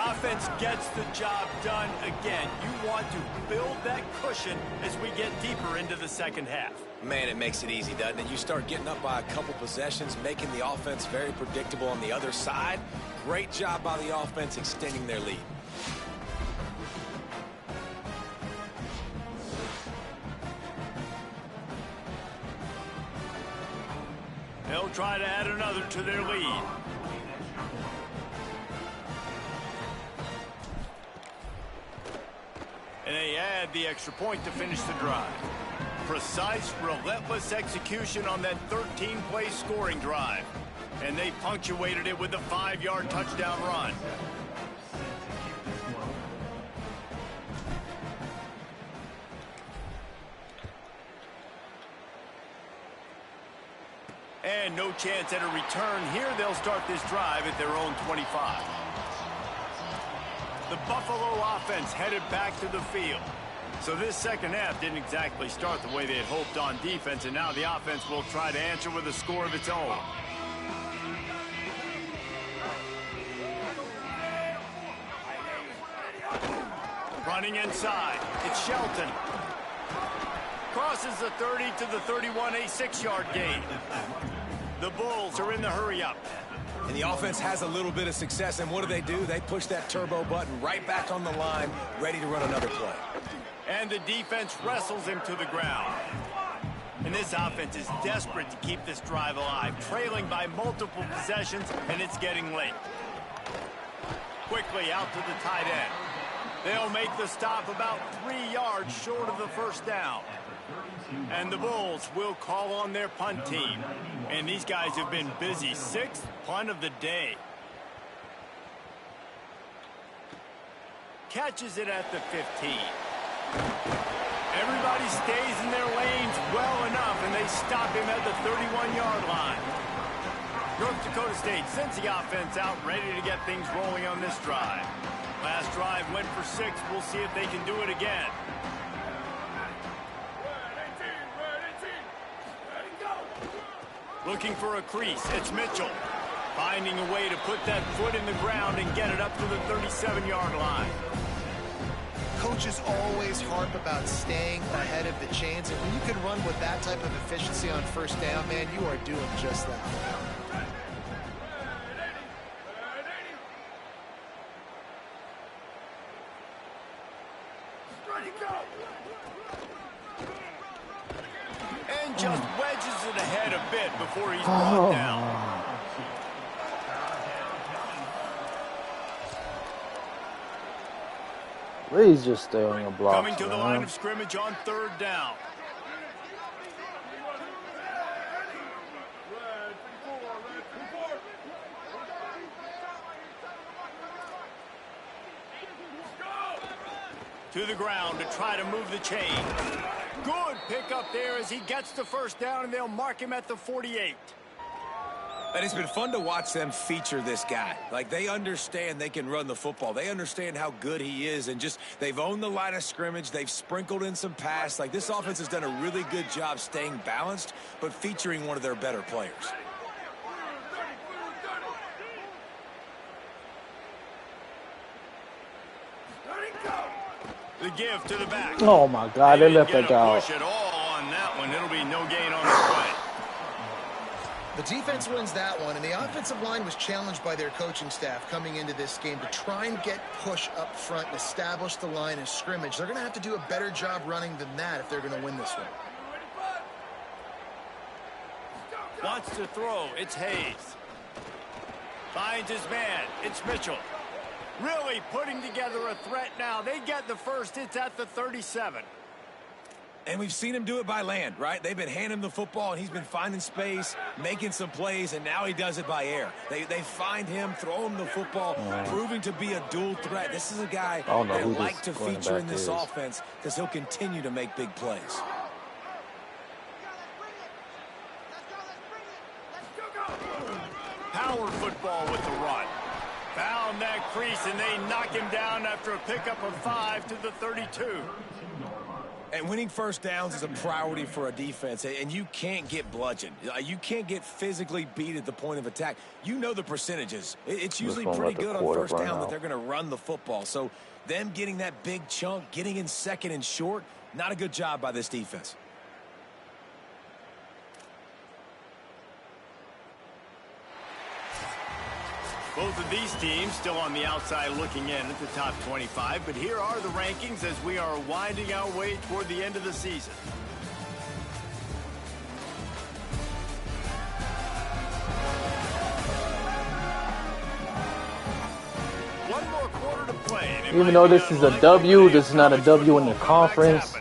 Offense gets the job done again. You want to build that cushion as we get deeper into the 2nd half.
Man, it makes it easy, doesn't it? You start getting up by a couple possessions, making the offense very predictable on the other side. Great job by the offense extending their lead.
They'll try to add another to their lead. And they add the extra point to finish the drive. Precise, relentless execution on that 13-play scoring drive. And they punctuated it with a 5-yard touchdown run. And no chance at a return here. They'll start this drive at their own 25. The Buffalo offense headed back to the field. So this 2nd half didn't exactly start the way they had hoped on defense, and now the offense will try to answer with a score of its own. Running inside, it's Shelton. Crosses the 30 to the 31, a 6-yard gain. The Bulls are in the hurry-up.
And the offense has a little bit of success, and what do? They push that turbo button right back on the line, ready to run another play.
And the defense wrestles him to the ground. And this offense is desperate to keep this drive alive, trailing by multiple possessions, and it's getting late. Quickly out to the tight end. They'll make the stop about 3 yards short of the 1st down. And the Bulls will call on their punt team. And these guys have been busy. 6th punt of the day. Catches it at the 15. Everybody stays in their lanes well enough, and they stop him at the 31-yard line. North Dakota State sends the offense out, ready to get things rolling on this drive. Last drive went for 6. We'll see if they can do it again. Looking for a crease. It's Mitchell. Finding a way to put that foot in the ground and get it up to the 37-yard line.
Coaches always harp about staying ahead of the chains, and when you can run with that type of efficiency on first down, man, you are doing just that.
And just wedges it ahead a bit before he's brought down.
Please just stay on your block.
Coming to the line of scrimmage on 3rd down. To the ground to try to move the chain. Good pickup there as he gets the first down, and they'll mark him at the 48.
And it's been fun to watch them feature this guy. Like, they understand they can run the football. They understand how good he is, and just they've owned the line of scrimmage. They've sprinkled in some pass. Like, this offense has done a really good job staying balanced, but featuring one of their better players.
The give to the back.
Oh my God, they left that guy out.
Push it all on that one. It'll be no gain on the play.
The defense wins that one, and the offensive line was challenged by their coaching staff coming into this game to try and get push up front and establish the line of scrimmage. They're going to have to do a better job running than that if they're going to win this one.
Wants to throw. It's Hayes. Finds his man. It's Mitchell. Really putting together a threat now. They get the first. It's at the 37.
And we've seen him do it by land, right? They've been handing him the football, and he's been finding space, making some plays, and now he does it by air. They find him, throw him the football, proving to be a dual threat. This is a guy they like to feature in this offense because he'll continue to make big plays.
Power football with the run. Found that crease, and they knock him down after a pickup of 5 to the 32.
And winning first downs is a priority for a defense, and you can't get bludgeoned. You can't get physically beat at the point of attack. You know the percentages. It's usually pretty good on first down that they're going to run the football. So them getting that big chunk, getting in second and short, not a good job by this defense.
Both of these teams still on the outside looking in at the top 25, but here are the rankings as we are winding our way toward the end of the season. One more quarter to play.
Even though this is a W, this is not a W in the conference.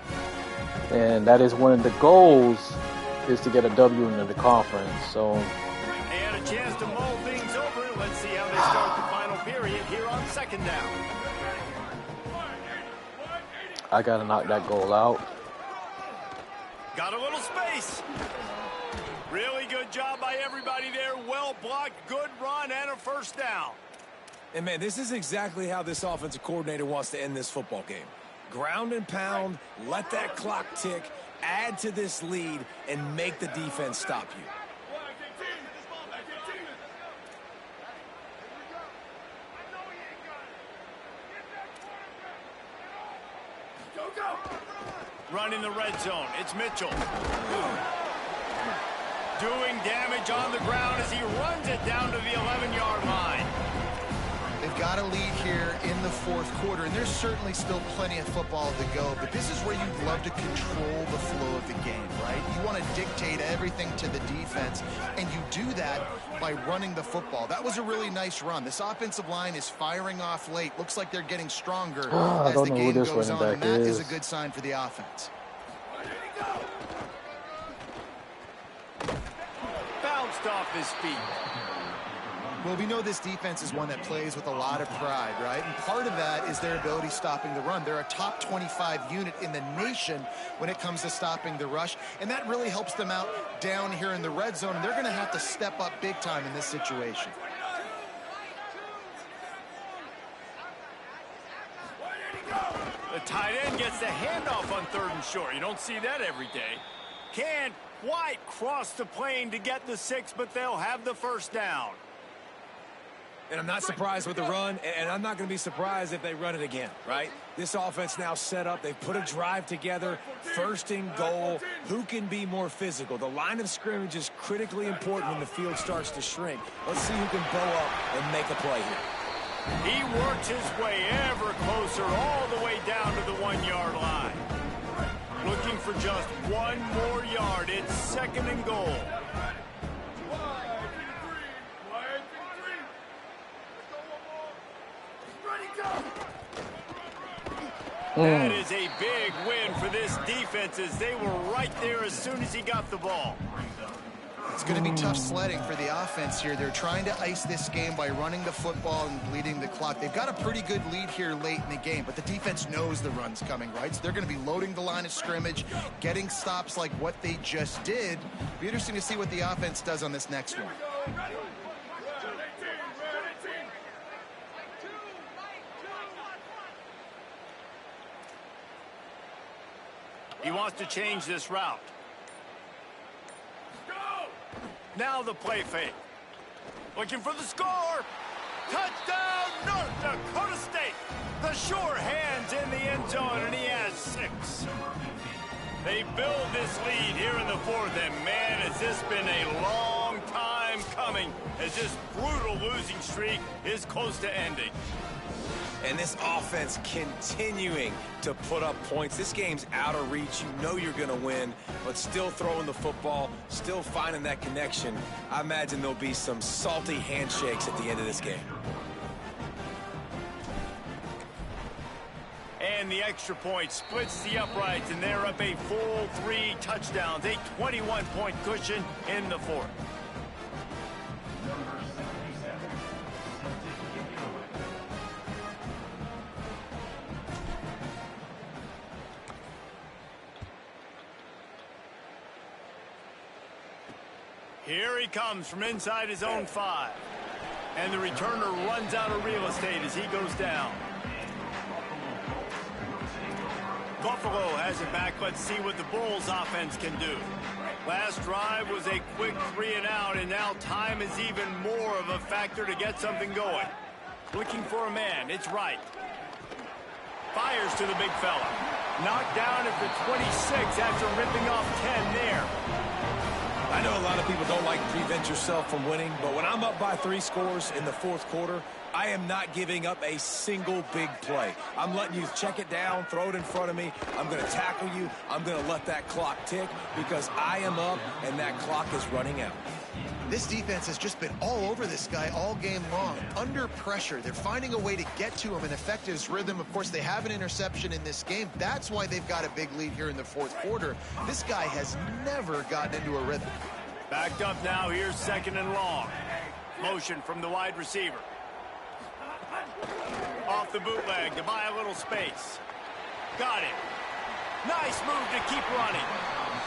And that is one of the goals, is to get a W in the conference. So
they had a chance to mull things over. Let's see how they start the final period here on 2nd down.
I gotta knock that goal out.
Got a little space. Really good job by everybody there. Well blocked, good run, and a first down.
And, man, this is exactly how this offensive coordinator wants to end this football game. Ground and pound, let that clock tick, add to this lead, and make the defense stop you.
Running the red zone. It's Mitchell. Doing damage on the ground as he runs it down to the 11-yard line.
They've got a lead here in the 4th quarter, and there's certainly still plenty of football to go, but this is where you'd love to control the flow of the game, right? You want to dictate everything to the defense, and you do that by running the football. That was a really nice run. This offensive line is firing off late. Looks like they're getting stronger as the game goes on, and that is a good sign for the offense.
Bounced off his feet.
Well, we know this defense is one that plays with a lot of pride, right? And part of that is their ability stopping the run. They're a top 25 unit in the nation when it comes to stopping the rush, and that really helps them out down here in the red zone, and they're going to have to step up big time in this situation.
The tight end gets the handoff on 3rd and short. You don't see that every day. Can't quite cross the plane to get the 6, but they'll have the first down.
And I'm not surprised with the run, and I'm not going to be surprised if they run it again, right? This offense now set up. They've put a drive together, 1st and goal. Who can be more physical? The line of scrimmage is critically important when the field starts to shrink. Let's see who can bow up and make a play here.
He works his way ever closer all the way down to the 1-yard line. Looking for just 1 more yard. It's 2nd and goal. That is a big win for this defense as they were right there as soon as he got the ball.
It's going to be tough sledding for the offense here. They're trying to ice this game by running the football and bleeding the clock. They've got a pretty good lead here late in the game, but the defense knows the run's coming, right? So they're going to be loading the line of scrimmage, getting stops like what they just did. Be interesting to see what the offense does on this next one.
He wants to change this route. Now the play fake. Looking for the score. Touchdown, North Dakota State. The sure hands in the end zone, and he has 6. They build this lead here in the 4th, and man, has this been a long time coming as this brutal losing streak is close to ending.
And this offense continuing to put up points. This game's out of reach. You know you're going to win, but still throwing the football, still finding that connection. I imagine there'll be some salty handshakes at the end of this game.
And the extra point splits the uprights, and they're up a full 3 touchdowns, a 21-point cushion in the 4th. Here he comes from inside his own 5. And the returner runs out of real estate as he goes down. Buffalo has it back. Let's see what the Bulls offense can do. Last drive was a quick 3 and out, and now time is even more of a factor to get something going. Looking for a man. It's right. Fires to the big fella. Knocked down at the 26 after ripping off 10 there.
I know a lot of people don't like to prevent yourself from winning, but when I'm up by 3 scores in the 4th quarter, I am not giving up a single big play. I'm letting you check it down, throw it in front of me. I'm going to tackle you. I'm going to let that clock tick because I am up and that clock is running out.
This defense has just been all over this guy all game long. Under pressure, they're finding a way to get to him and affect his rhythm. Of course, they have an interception in this game. That's why they've got a big lead here in the 4th quarter. This guy has never gotten into a rhythm.
Backed up now. Here's 2nd and long. Motion from the wide receiver. Off the bootleg to buy a little space. Got it. Nice move to keep running.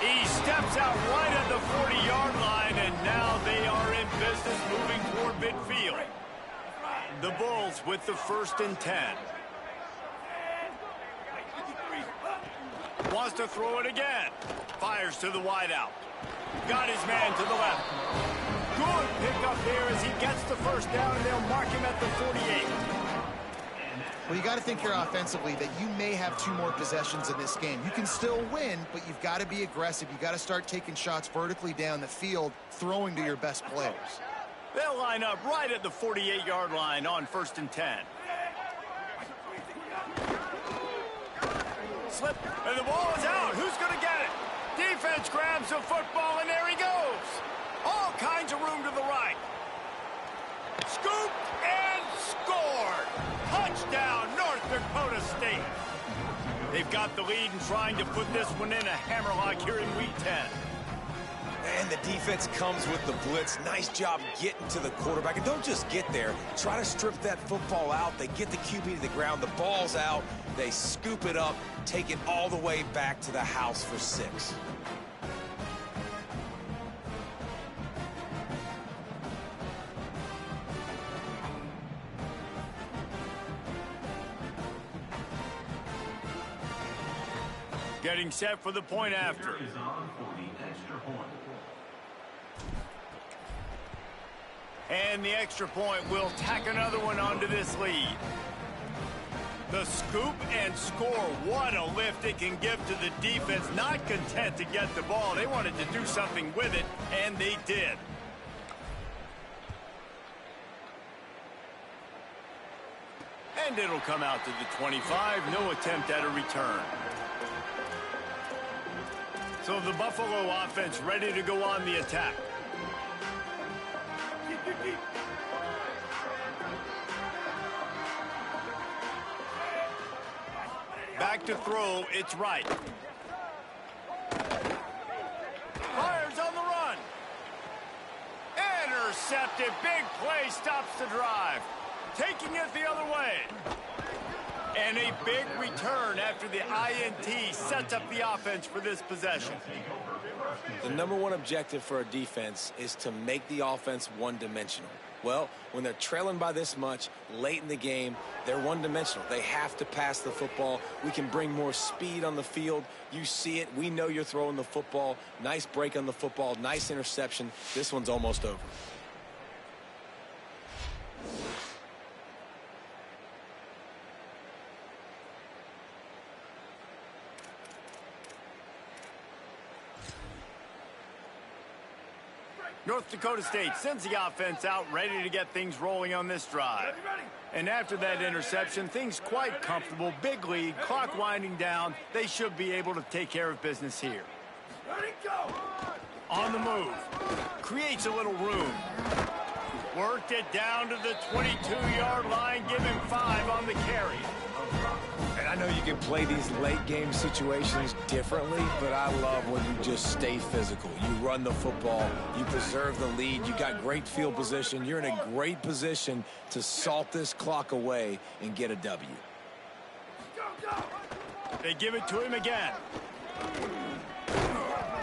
He steps out right at the 40-yard line, and now they are in business moving toward midfield. The Bulls with the 1st and 10. Wants to throw it again. Fires to the wideout. Got his man to the left. Good pickup there as he gets the first down, and they'll mark him at the 48.
Well, you got to think here offensively that you may have 2 more possessions in this game. You can still win, but you've got to be aggressive. You got to start taking shots vertically down the field, throwing to your best players.
They'll line up right at the 48-yard line on 1st and 10. Slip, and the ball is out. Who's going to get it? Defense grabs the football, and there he goes. All kinds of room to the right. Scoop and scored. Touchdown, North Dakota State. They've got the lead and trying to put this one in a hammerlock here in Week 10.
And the defense comes with the blitz. Nice job getting to the quarterback. And don't just get there. Try to strip that football out. They get the QB to the ground. The ball's out. They scoop it up, take it all the way back to the house for 6.
Getting set for the point after. And the extra point will tack another one onto this lead. The scoop and score. What a lift it can give to the defense. Not content to get the ball. They wanted to do something with it, and they did. And it'll come out to the 25. No attempt at a return. So the Buffalo offense ready to go on the attack. Back to throw, it's right. Fires on the run. Intercepted, big play, stops the drive. Taking it the other way. And a big return after the INT sets up the offense for this possession.
The #1 objective for a defense is to make the offense one-dimensional. Well, when they're trailing by this much late in the game, they're one-dimensional. They have to pass the football. We can bring more speed on the field. You see it. We know you're throwing the football. Nice break on the football. Nice interception. This one's almost over.
North Dakota State sends the offense out, ready to get things rolling on this drive. And after that interception, things quite comfortable. Big lead, clock winding down. They should be able to take care of business here. On the move. Creates a little room. Worked it down to the 22-yard line. Give him 5 on the carry.
And I know you can play these late-game situations differently, but I love when you just stay physical. You run the football. You preserve the lead. You got great field position. You're in a great position to salt this clock away and get a W.
They give it to him again.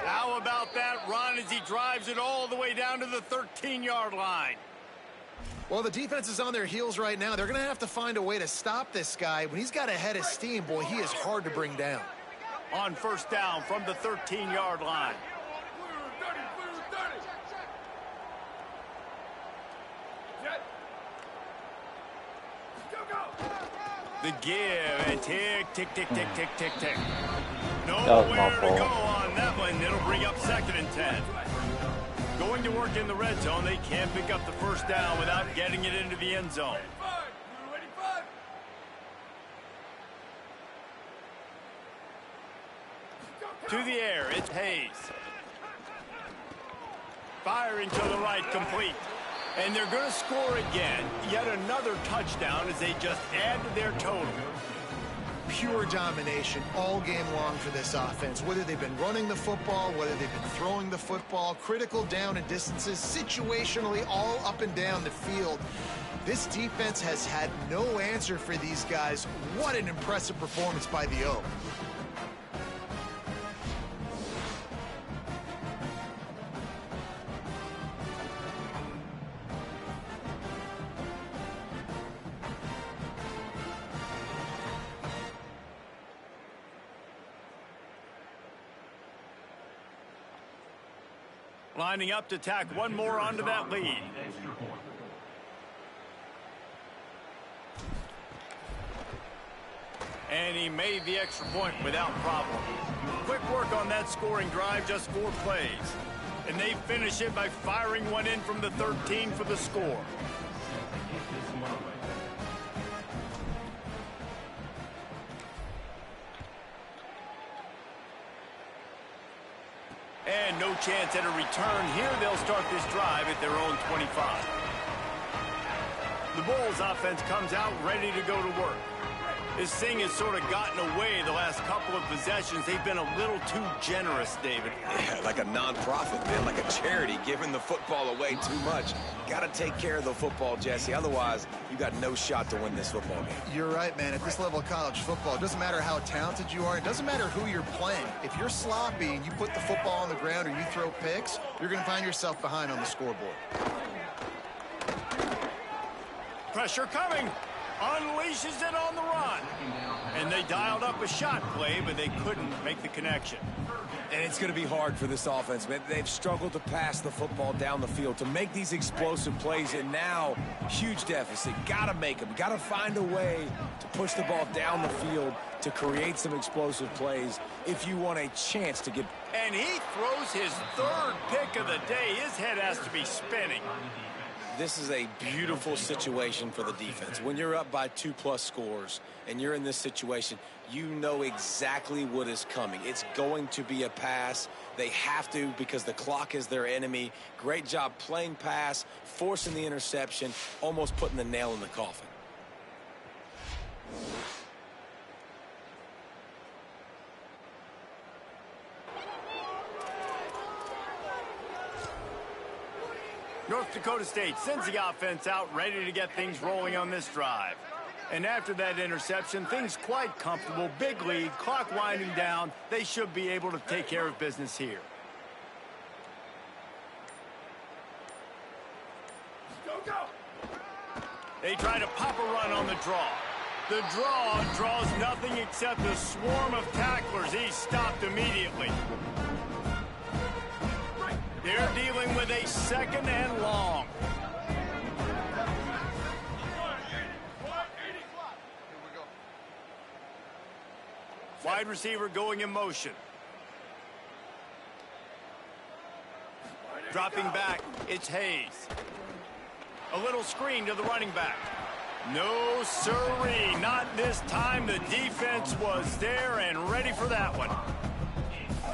How about that run as he drives it all the way down to the 13-yard line?
Well, the defense is on their heels right now. They're going to have to find a way to stop this guy. When he's got a head of steam, boy, he is hard to bring down.
On first down from the 13-yard line. The give and tick, tick, tick, tick, tick, tick, tick. Nowhere to go on that one. It'll bring up 2nd and 10. Going to work in the red zone. They can't pick up the first down without getting it into the end zone. To the air, it's Hayes. Firing to the right, complete. And they're going to score again. Yet another touchdown as they just add to their total.
Pure domination all game long for this offense. Whether they've been running the football, whether they've been throwing the football, critical down and distances, situationally all up and down the field. This defense has had no answer for these guys. What an impressive performance by the O.
Lining up to tack one more onto that lead. And he made the extra point without problem. Quick work on that scoring drive, just 4 plays. And they finish it by firing one in from the 13 for the score. And no chance at a return here. They'll start this drive at their own 25. The Bulls offense comes out ready to go to work. This thing has sort of gotten away the last couple of possessions. They've been a little too generous, David.
Yeah, like a nonprofit, man, like a charity, giving the football away too much. Got to take care of the football, Jesse. Otherwise, you got no shot to win this football game.
You're right, man. At this level of college football, it doesn't matter how talented you are. It doesn't matter who you're playing. If you're sloppy and you put the football on the ground or you throw picks, you're going to find yourself behind on the scoreboard.
Pressure coming. Unleashes it on the run. And they dialed up a shot play, but they couldn't make the connection.
And it's going to be hard for this offense, man. They've struggled to pass the football down the field, to make these explosive plays, and now, huge deficit. Got to make them. Got to find a way to push the ball down the field to create some explosive plays if you want a chance to get...
And he throws his third pick of the day. His head has to be spinning.
This is a beautiful situation for the defense. When you're up by 2+ scores and you're in this situation, you know exactly what is coming. It's going to be a pass. They have to because the clock is their enemy. Great job playing pass, forcing the interception, almost putting the nail in the coffin.
North Dakota State sends the offense out ready to get things rolling on this drive. And after that interception, things quite comfortable. Big lead, clock winding down. They should be able to take care of business here. Go. They try to pop a run on the draw. The draw draws nothing except a swarm of tacklers. He's stopped immediately. They're dealing with a second and long. Wide receiver going in motion. Dropping back, it's Hayes. A little screen to the running back. No siree, not this time. The defense was there and ready for that one.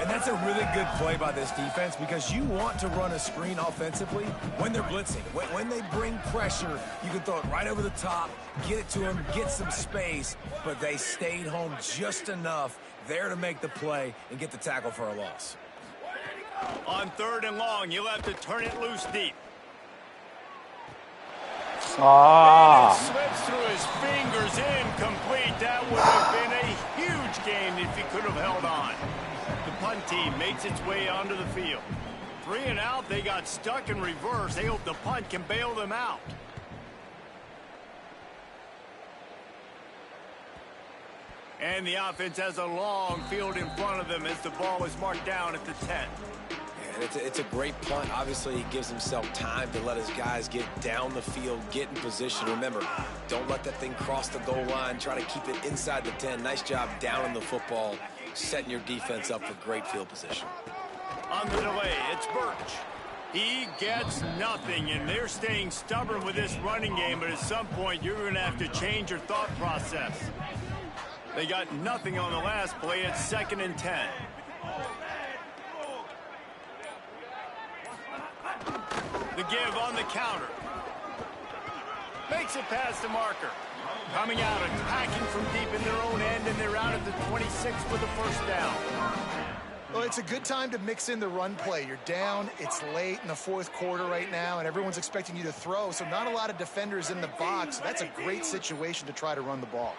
And that's a really good play by this defense because you want to run a screen offensively when they're blitzing. When they bring pressure, you can throw it right over the top, get it to them, get some space, but they stayed home just enough there to make the play and get the tackle for a loss.
On 3rd and long, you'll have to turn it loose deep.
Ah.
And it slips through his fingers, incomplete. That would have been a huge gain if he could have held on. The punt team makes its way onto the field. 3 and out, they got stuck in reverse. They hope the punt can bail them out. And the offense has a long field in front of them as the ball is marked down at the 10.
And it's a great punt. Obviously, he gives himself time to let his guys get down the field, get in position. Remember, don't let that thing cross the goal line. Try to keep it inside the 10. Nice job down on the football, setting your defense up for great field position.
On the delay, it's Birch. He gets nothing, and they're staying stubborn with this running game, but at some point, you're going to have to change your thought process. They got nothing on the last play. It's 2nd and 10. The give on the counter. Makes it past the marker. Coming out, attacking from deep in their own end, and they're out at the 26 with the first down.
Well, it's a good time to mix in the run play. You're down, it's late in the 4th quarter right now, and everyone's expecting you to throw, so not a lot of defenders in the box. That's a great situation to try to run the ball.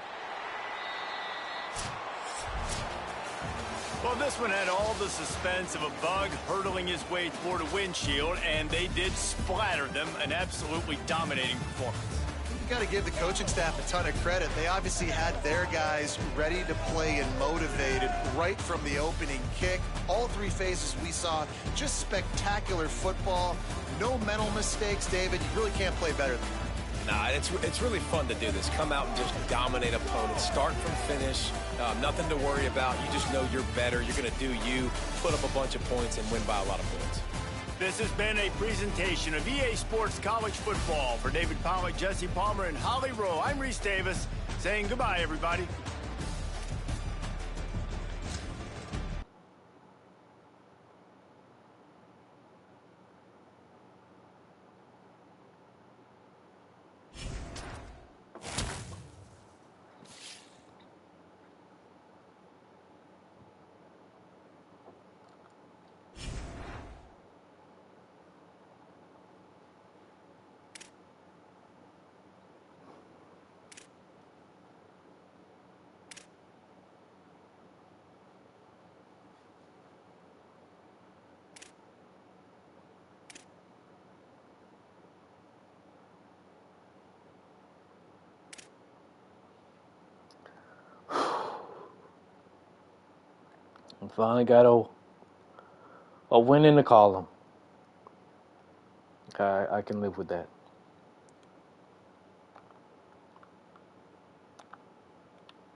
Well, this one had all the suspense of a bug hurtling his way toward a windshield, and they did splatter them. An absolutely dominating performance.
You got to give the coaching staff a ton of credit. They obviously had their guys ready to play and motivated right from the opening kick. All 3 phases we saw, just spectacular football. No mental mistakes, David. You really can't play better than that.
Nah, it's really fun to do this. Come out and just dominate opponents. Start from finish. Nothing to worry about. You just know you're better. You're going to do you, put up a bunch of points, and win by a lot of points.
This has been a presentation of EA Sports College Football. For David Pollack, Jesse Palmer, and Holly Rowe, I'm Reese Davis saying goodbye, everybody.
I finally got a win in the column. I can live with that.